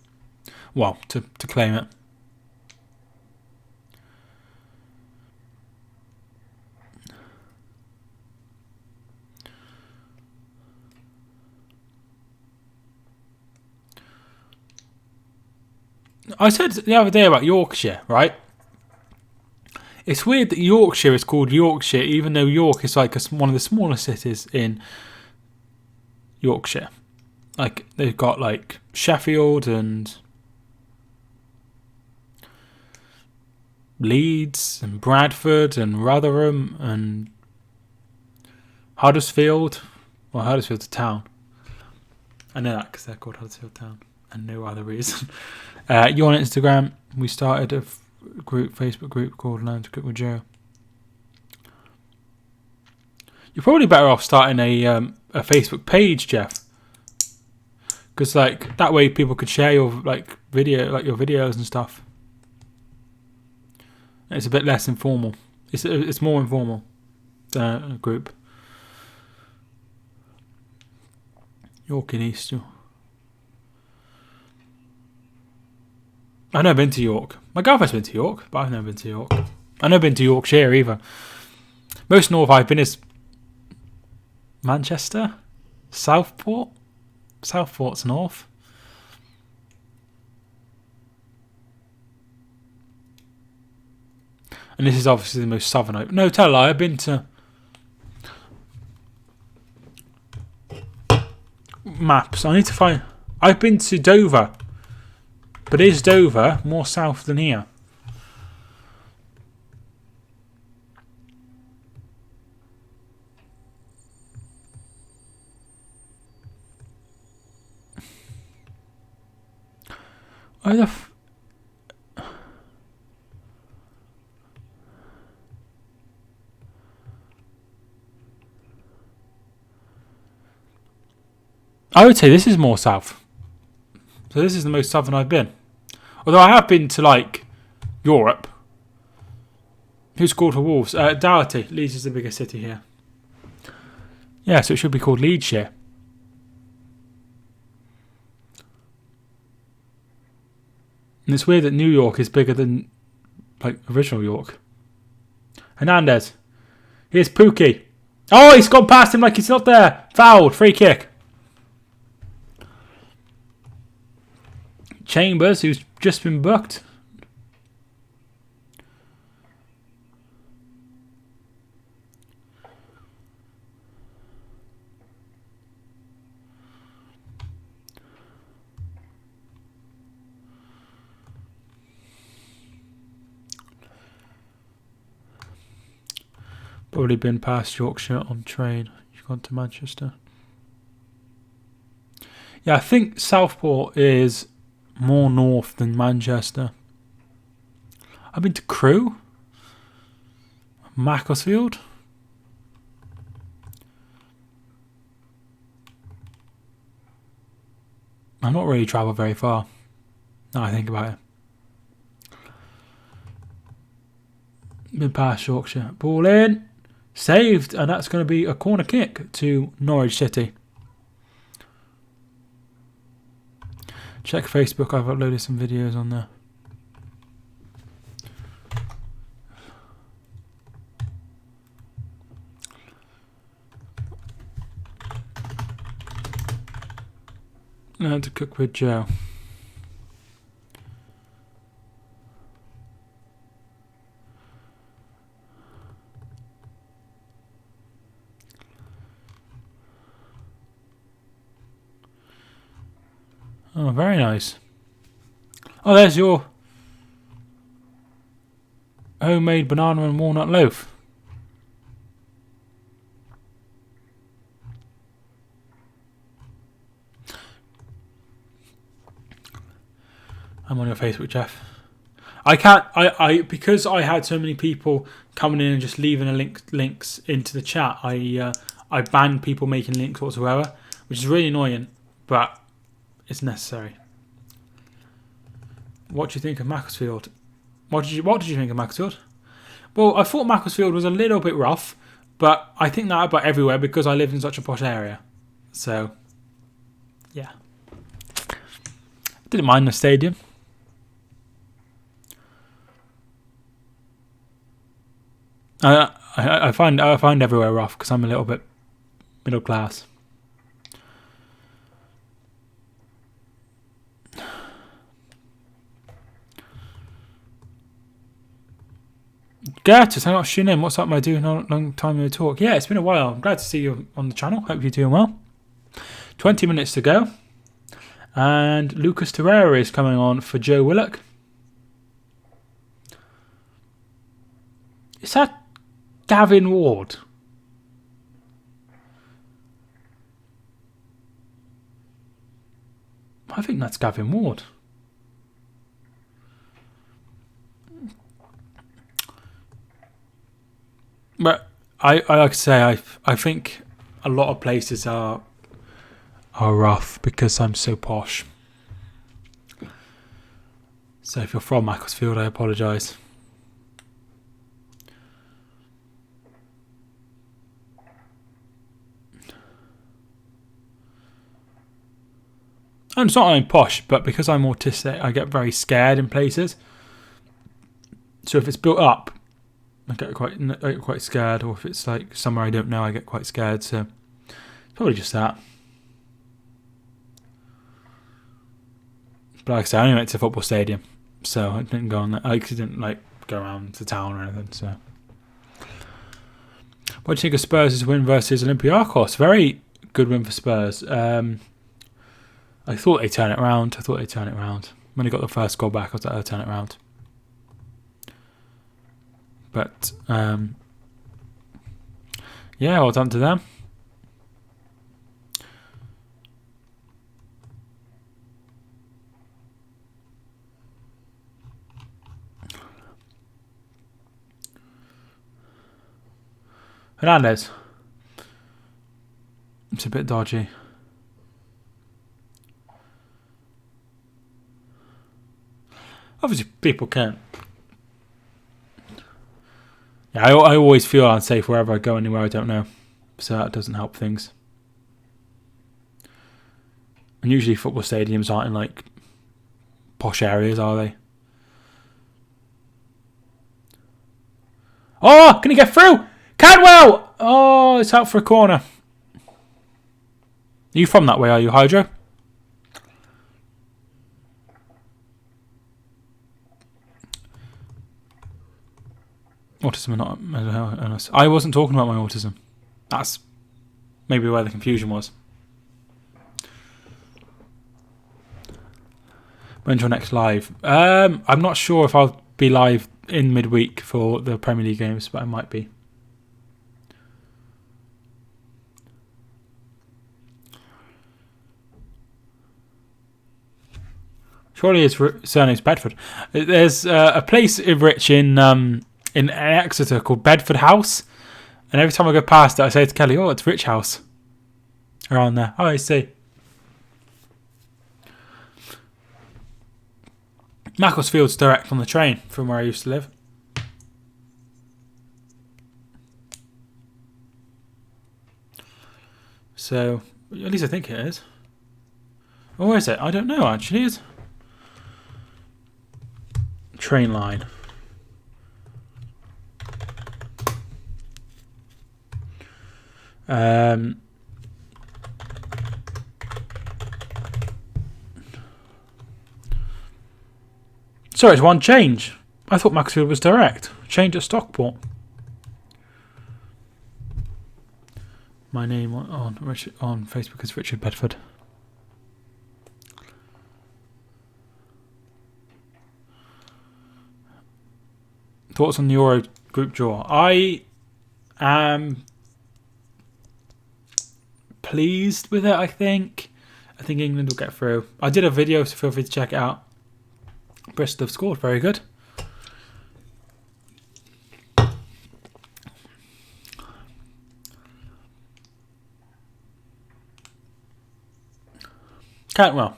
S1: Well, to claim it. I said the other day about Yorkshire, right? It's weird that Yorkshire is called Yorkshire, even though York is like one of the smaller cities in Yorkshire. Like, they've got like Sheffield and Leeds and Bradford and Rotherham and Huddersfield. Well, Huddersfield's a town. I know that because they're called Huddersfield Town and no other reason. You on Instagram? We started a Facebook group called Learn to Cook with Joe. You're probably better off starting a Facebook page, Jeff. Because like that way people could share your your videos and stuff. It's a bit less informal. It's more informal than a group. York in East. I've never been to York. My girlfriend's been to York, but I've never been to York. I've never been to Yorkshire either. Most north I've been is Manchester, Southport. Southport's north. And this is obviously the most southern. No, tell a lie. I've been to maps. I need to find. I've been to Dover, but is Dover more south than here? Where the I would say this is more south. So this is the most southern I've been. Although I have been to, like, Europe. Who scored for Wolves? Doherty. Leeds is the biggest city here. Yeah, so it should be called Leedshire. And it's weird that New York is bigger than, like, original York. Hernandez. Here's Pookie. Oh, he's gone past him like he's not there. Fouled. Free kick. Chambers, who's just been booked. Probably been past Yorkshire on train. You've gone to Manchester. Yeah, I think Southport is more north than Manchester. I've been to Crewe. Macclesfield. I've not really travelled very far. Now I think about it. Been past Yorkshire. Ball in. Saved. And that's going to be a corner kick to Norwich City. Check Facebook. I've uploaded some videos on there. Learn to cook with Joe. Oh, very nice. Oh, there's your homemade banana and walnut loaf. I'm on your Facebook, Jeff. I can't. I because I had so many people coming in and just leaving links into the chat. I banned people making links whatsoever, which is really annoying, but it's necessary. What do you think of Macclesfield? What did you think of Macclesfield? Well, I thought Macclesfield was a little bit rough, but I think that about everywhere because I live in such a posh area. So, yeah, didn't mind the stadium. I find everywhere rough because I'm a little bit middle class. Gertus, I'm not tuning in. What's up, my dude? Long time no talk. Yeah, it's been a while. I'm glad to see you on the channel. Hope you're doing well. 20 minutes to go. And Lucas Torreira is coming on for Joe Willock. Is that Gavin Ward? I think that's Gavin Ward. But I like to say I think a lot of places are rough because I'm so posh. So if you're from Macclesfield, I apologise. And it's not I'm posh, but because I'm autistic, I get very scared in places. So if it's built up, I get quite scared, or if it's like somewhere I don't know, I get quite scared. So probably just that. But like I said, I only went to a football stadium, so I didn't go on that. I didn't go around the town or anything. So, what do you think of Spurs' win versus Olympiacos? Very good win for Spurs. I thought they'd turn it around. When they got the first goal back, I thought they'd turn it around. But, yeah, well done to them. Hernandez. It's a bit dodgy. Obviously, people can't. Yeah, I always feel unsafe wherever I go, anywhere I don't know. So that doesn't help things. And usually football stadiums aren't in like posh areas, are they? Oh, can he get through? Cadwell! Oh, it's out for a corner. Are you from that way, are you, Hydro? Autism and not mental health illness. I wasn't talking about my autism. That's maybe where the confusion was. When's your next live? I'm not sure if I'll be live in midweek for the Premier League games, but I might be. Surely his surname's Bedford. There's a place rich in Exeter called Bedford House, and every time I go past it, I say to Kelly, "Oh, it's Rich House." Around there. Oh, I see. Macclesfield's direct on the train from where I used to live. So, at least I think it is. Or where is it? I don't know, actually. It's train line. Sorry, it's one change. I thought Macclesfield was direct. Change at Stockport. My name on Facebook is Richard Bedford. Thoughts on the Euro group draw? I am pleased with it, I think. I think England will get through. I did a video, so feel free to check it out. Bristol have scored. Very good. Cantwell.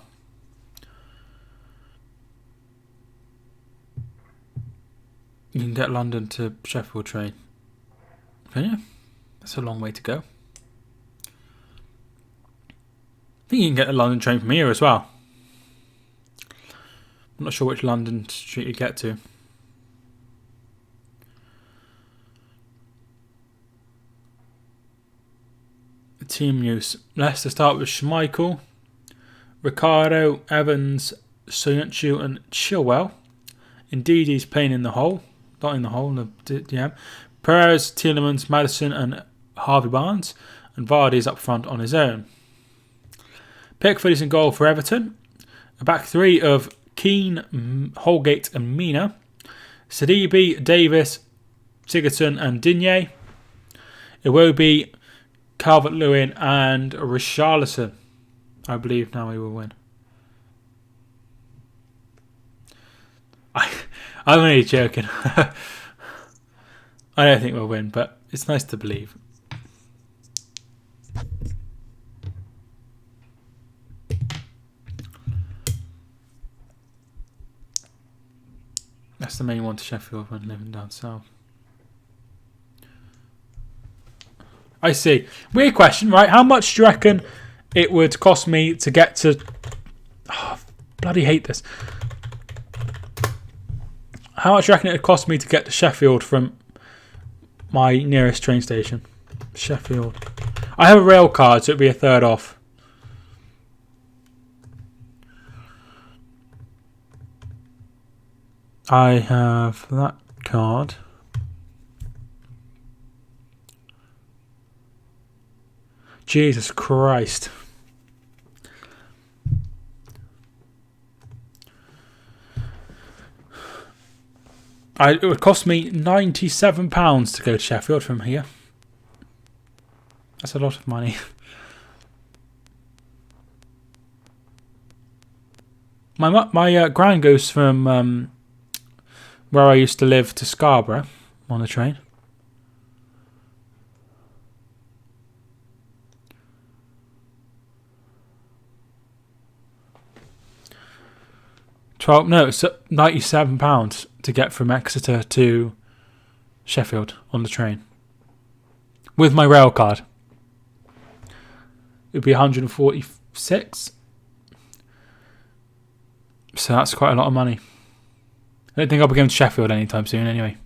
S1: You can get London to Sheffield train. Can you? That's a long way to go. I think you can get a London train from here as well. I'm not sure which London street you get to. Team news. Leicester start with Schmeichel, Ricardo, Evans, Soyuncu and Chilwell. Indeed, he's playing in the hole. Not in the hole, in the DM. Perez, Tielemans, Madison and Harvey Barnes. And Vardy's up front on his own. Pickford is in goal for Everton. A back three of Keane, Holgate and Mina. Sidibe, Davis, Sigurdsson and Digne. Iwobi, Calvert-Lewin and Richarlison. I believe now we will win. I'm only joking. I don't think we'll win, but it's nice to believe. That's the main one to Sheffield when living down south. I see. Weird question, right? How much do you reckon it would cost me to get to... Oh, bloody hate this. How much do you reckon it would cost me to get to Sheffield from my nearest train station? Sheffield. I have a rail card, so it'd be a third off. I have that card. Jesus Christ. It would cost me £97 to go to Sheffield from here. That's a lot of money. My gran goes from where I used to live to Scarborough on the train. 12. No, it's £97 to get from Exeter to Sheffield on the train with my rail card. It would be 146. So that's quite a lot of money. I don't think I'll be going to Sheffield anytime soon anyway.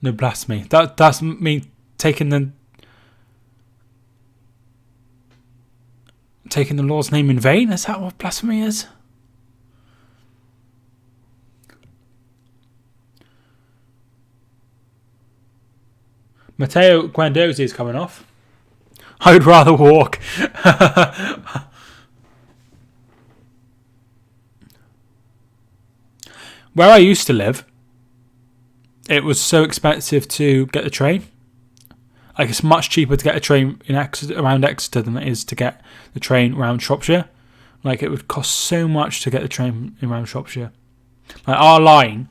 S1: No blasphemy. That's me taking the Lord's name in vain? Is that what blasphemy is? Matteo Guendouzi is coming off. I would rather walk. Where I used to live, it was so expensive to get the train. Like, it's much cheaper to get a train in around Exeter than it is to get the train around Shropshire. Like, it would cost so much to get the train around Shropshire. Like, our line,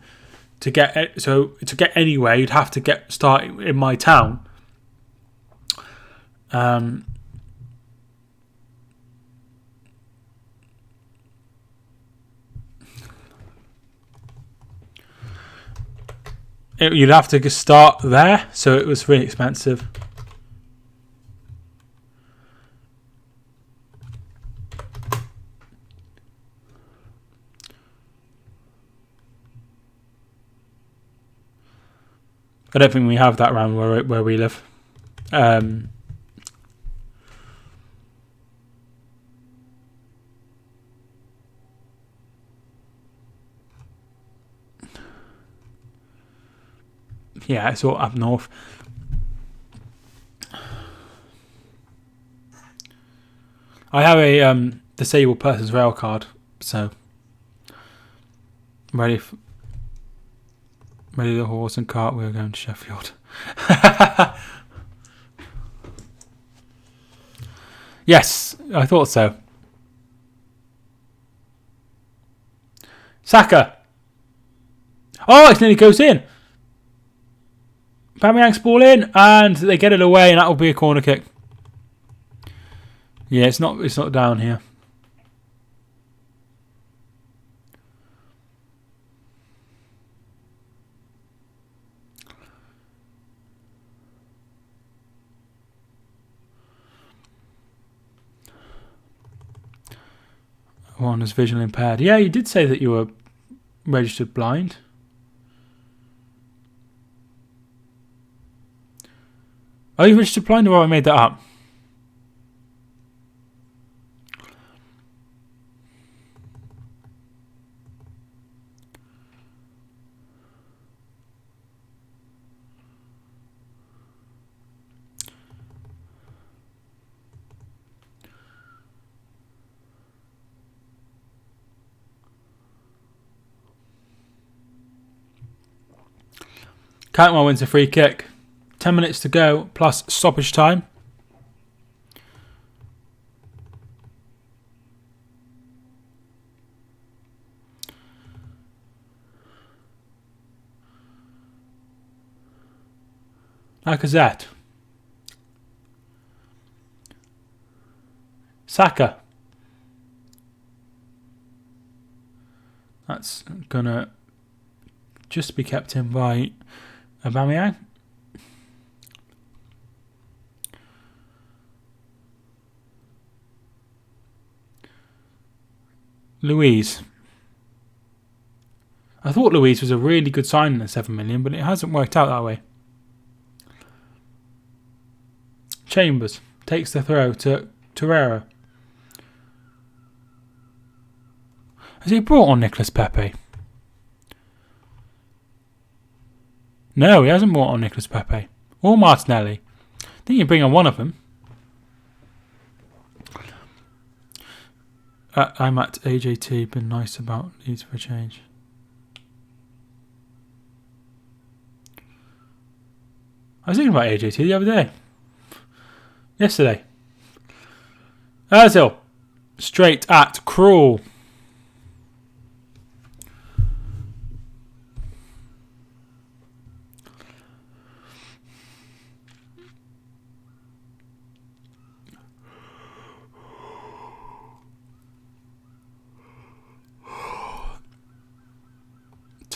S1: to get anywhere, you'd have to start in my town. You'd have to start there, so it was really expensive. I don't think we have that around where we live. Yeah, it's all up north. I have a disabled person's rail card, so ready the horse and cart. We're going to Sheffield. Yes, I thought so. Saka. Oh, it nearly goes in. Aubameyang's ball in, and they get it away, and that will be a corner kick. Yeah, it's not down here. One is visually impaired. Yeah, you did say that you were registered blind. Are you registered blind, or have I made that up? Cantwell wins a free kick. 10 minutes to go, plus stoppage time. Lacazette. Saka. That's going to just be kept in by Aubameyang. Louise. I thought Louise was a really good signing at 7 million, but it hasn't worked out that way. Chambers takes the throw to Torreira. Has he brought on Nicolas Pepe? No, he hasn't brought on Nicolas Pepe. Or Martinelli. I think you bring on one of them. I'm at AJT, been nice about needs for a change. I was thinking about AJT the other day. Yesterday. Ozil. Straight at Krul.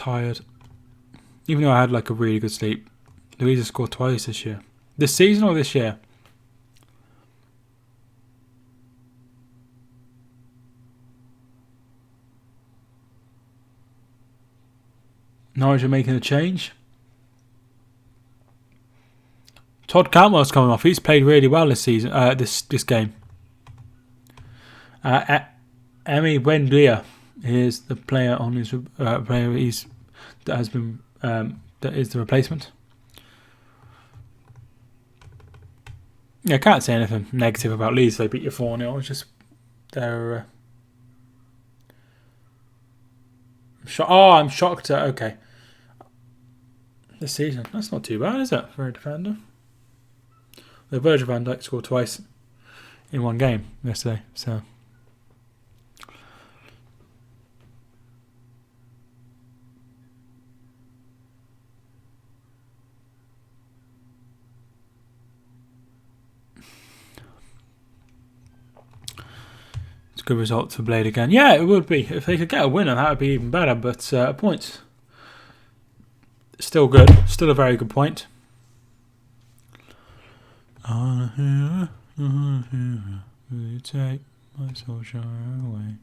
S1: tired. Even though I had like a really good sleep. Louisa scored twice this year. This season or this year? Norwich are making a change. Todd Cantwell's coming off. He's played really well this season. This game. Emi Buendia is the player on his player. That is the replacement. Yeah, I can't say anything negative about Leeds. They beat you 4-0. It's just they're. I'm shocked. Okay. This season, that's not too bad, is it, for a defender? The Virgil van Dijk scored twice in one game yesterday, so. It's a good result for Blade again. Yeah, it would be. If they could get a winner, that would be even better, but points. Still good. Still a very good point. Retake my social away.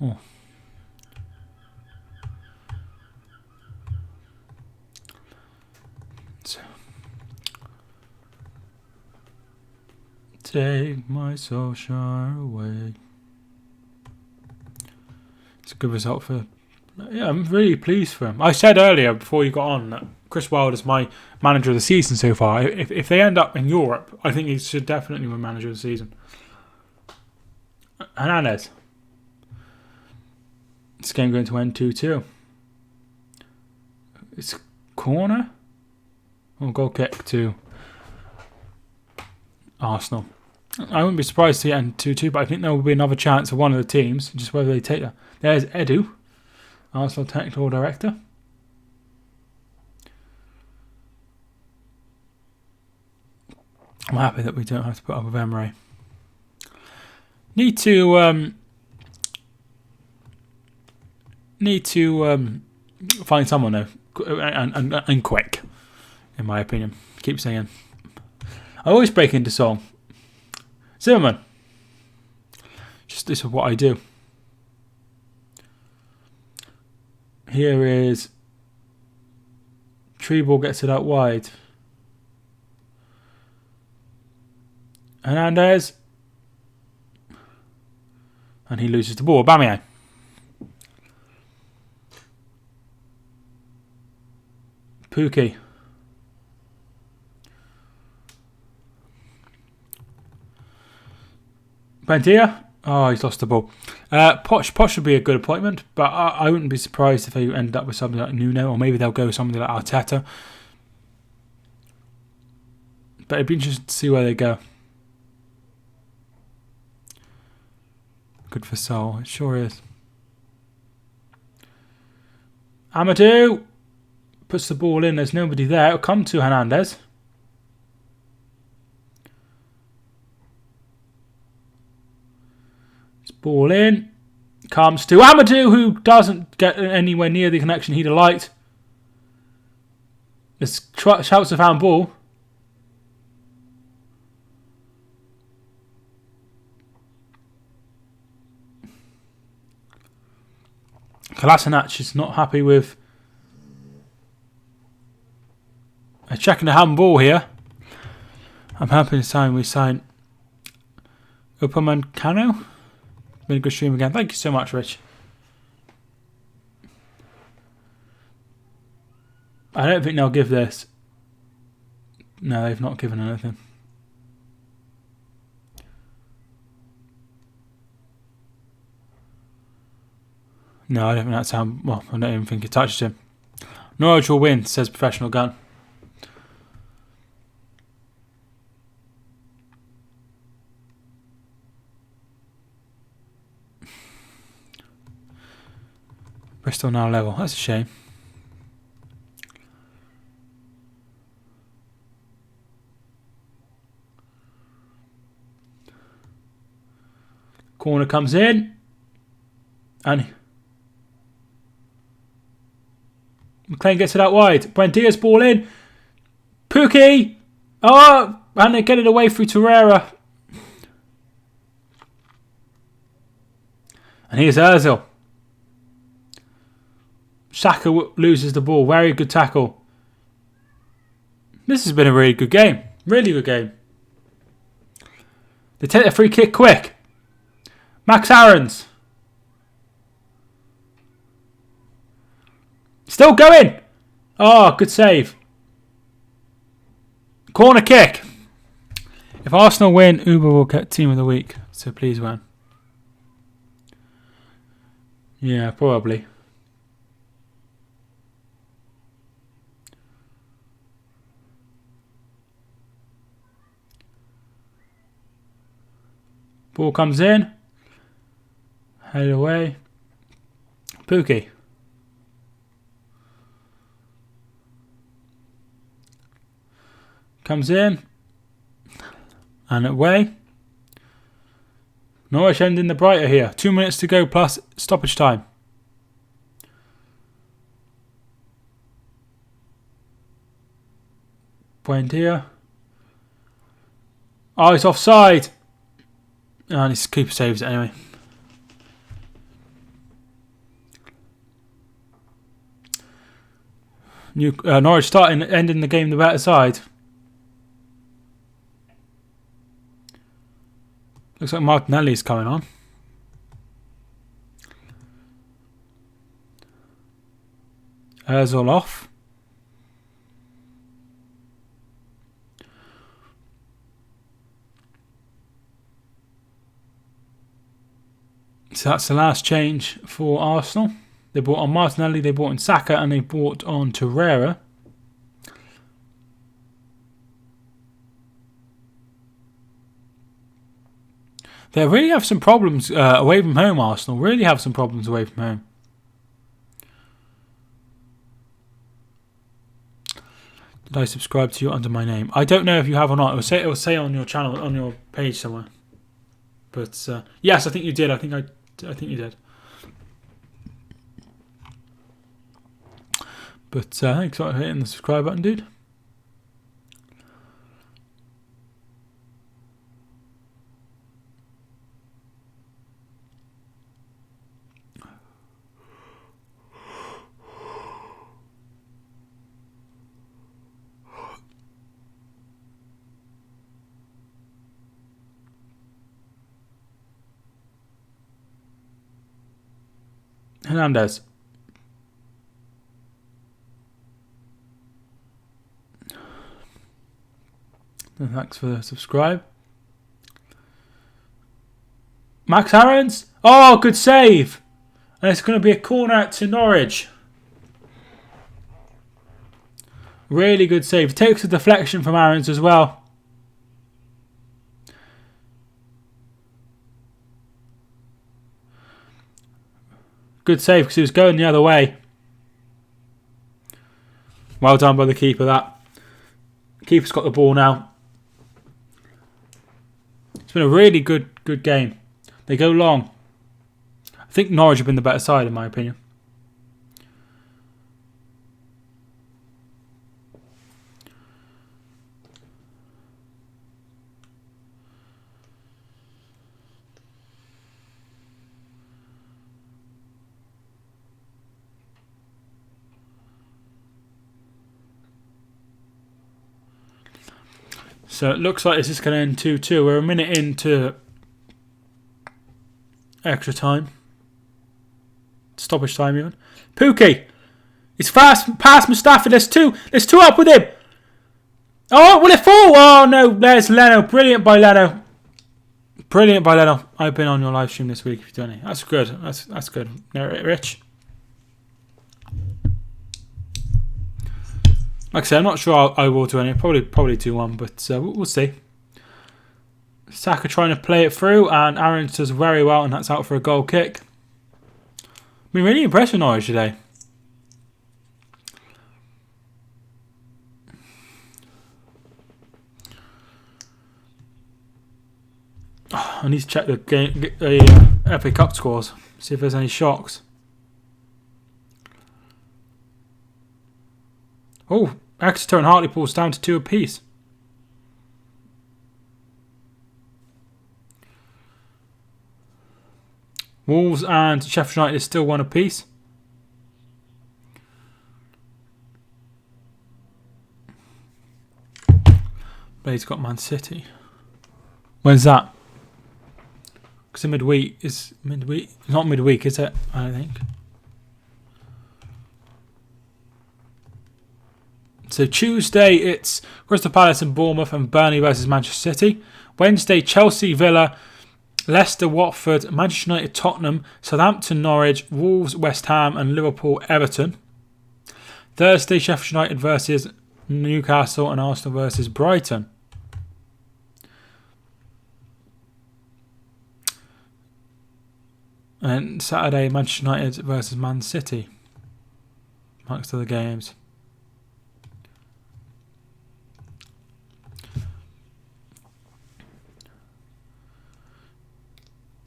S1: Oh. Take my social away. It's a good result for. Yeah, I'm really pleased for him. I said earlier before you got on that Chris Wilde is my manager of the season so far. If they end up in Europe, I think he should definitely win manager of the season. Hernandez. This game going to end 2-2. It's a corner or goal kick to Arsenal. I wouldn't be surprised to end 2-2, but I think there will be another chance of one of the teams, just whether they take that. There's Edu, Arsenal technical director. I'm happy that we don't have to put up with Emery. Need to find someone though, and quick, in my opinion. Keep saying. I always break into song. Zimmerman. Just this is what I do. Here is Treeball gets it out wide. Hernandez. And he loses the ball. Aubameyang. Pookie. Banter. Oh, he's lost the ball. Poch would be a good appointment, but I wouldn't be surprised if they end up with something like Nuno, or maybe they'll go with somebody like Arteta. But it'd be interesting to see where they go. Good for Sol, it sure is. Amadou puts the ball in. There's nobody there. It'll come to Hernandez. Ball in. Comes to Amadou, who doesn't get anywhere near the connection he'd have liked. There's shouts of handball. Kolasinac is not happy with checking the handball here. I'm happy to we sign Upamecano. Been a good stream again. Thank you so much, Rich. I don't think they'll give this. No, they've not given anything. No, I don't think that's how. Well, I don't even think it touched him. Norwich will win, says Professional Gun. Bristol now level. That's a shame. Corner comes in. And McLean gets it out wide. Buendia's ball in. Pukki. Oh, and they get it away through Torreira. And here's Ozil. Saka loses the ball. Very good tackle. This has been a really good game. Really good game. They take the free kick quick. Max Aarons. Still going. Oh, good save. Corner kick. If Arsenal win, Uber will get team of the week. So please win. Yeah, probably. Ball comes in. Head away. Pukki. Comes in. And away. Norwich ending the brighter here. 2 minutes to go plus stoppage time. Buendia. Oh, he's offside. And his keeper saves it anyway. Norwich ending the game the better side. Looks like Martinelli's coming on. Ozil off. So that's the last change for Arsenal. They brought on Martinelli, they brought on Saka, and they brought on Torreira. They really have some problems away from home, Arsenal. Really have some problems away from home. Did I subscribe to you under my name? I don't know if you have or not. It will say on your channel, on your page somewhere. But yes, I think you did. I think you did. But thanks for hitting the subscribe button, dude. Hernandez. And thanks for the subscribe. Max Aarons. Oh, good save. And it's going to be a corner out to Norwich. Really good save. Takes a deflection from Aarons as well. Good save because he was going the other way. Well done by the keeper, that. Keeper's got the ball now. It's been a really good game. They go long. I think Norwich have been the better side in my opinion. So it looks like this is going to end 2-2. We're a minute into extra time. Stoppage time even. Pukki. He's fast past Mustafi. There's two up with him. Oh, will it fall? Oh no, there's Leno. Brilliant by Leno. Brilliant by Leno. I've been on your live stream this week if you've done it. That's good. That's good. Rich. Like I said, I'm not sure I will do any. Probably 2-1, but we'll see. Saka trying to play it through, and Aarons does very well, and that's out for a goal kick. Been really impressed with Norwich today. Oh. I need to check the FA Cup scores. See if there's any shocks. Oh, Exeter and Hartlepool's down to 2 apiece. Wolves and Sheffield United is still 1 apiece. Blade's got Man City. When's that? Because the midweek is midweek. It's not midweek, is it? I don't think. So Tuesday it's Crystal Palace and Bournemouth and Burnley versus Manchester City. Wednesday Chelsea, Villa, Leicester, Watford, Manchester United, Tottenham, Southampton, Norwich, Wolves, West Ham and Liverpool, Everton. Thursday Sheffield United versus Newcastle and Arsenal versus Brighton. And Saturday Manchester United versus Man City. Amongst other games.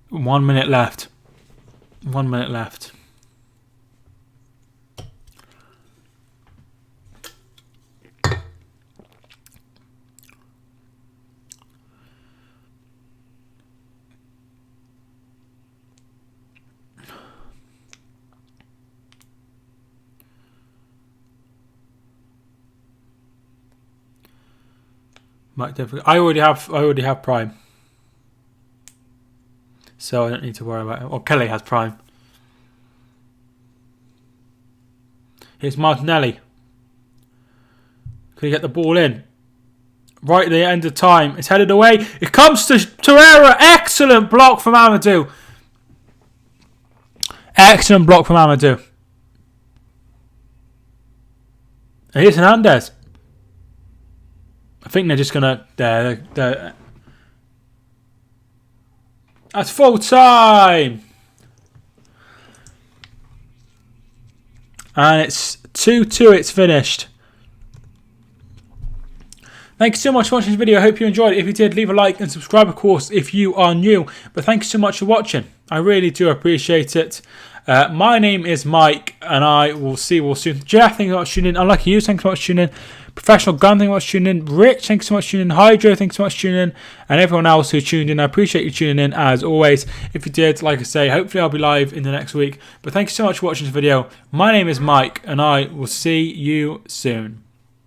S1: One minute left. 1 minute left. Might definitely. I already have Prime. So I don't need to worry about it. Or Kelly has Prime. Here's Martinelli. Can he get the ball in? Right at the end of time. It's headed away. It comes to Torreira. Excellent block from Amadou. Excellent block from Amadou. And here's Hernandez. I think they're just going to... That's full time. And it's 2-2. It's finished. Thank you so much for watching this video. I hope you enjoyed it. If you did, leave a like and subscribe, of course, if you are new. But thank you so much for watching. I really do appreciate it. My name is Mike, and I will see you all soon. Jeff, thank you so much for tuning in. Unlucky you, thank you so much for tuning in. Professional Gun, thank you so much for tuning in. Rich, thank you so much for tuning in. Hydro, thank you so much for tuning in. And everyone else who tuned in, I appreciate you tuning in as always. If you did, like I say, hopefully I'll be live in the next week. But thank you so much for watching this video. My name is Mike, and I will see you soon.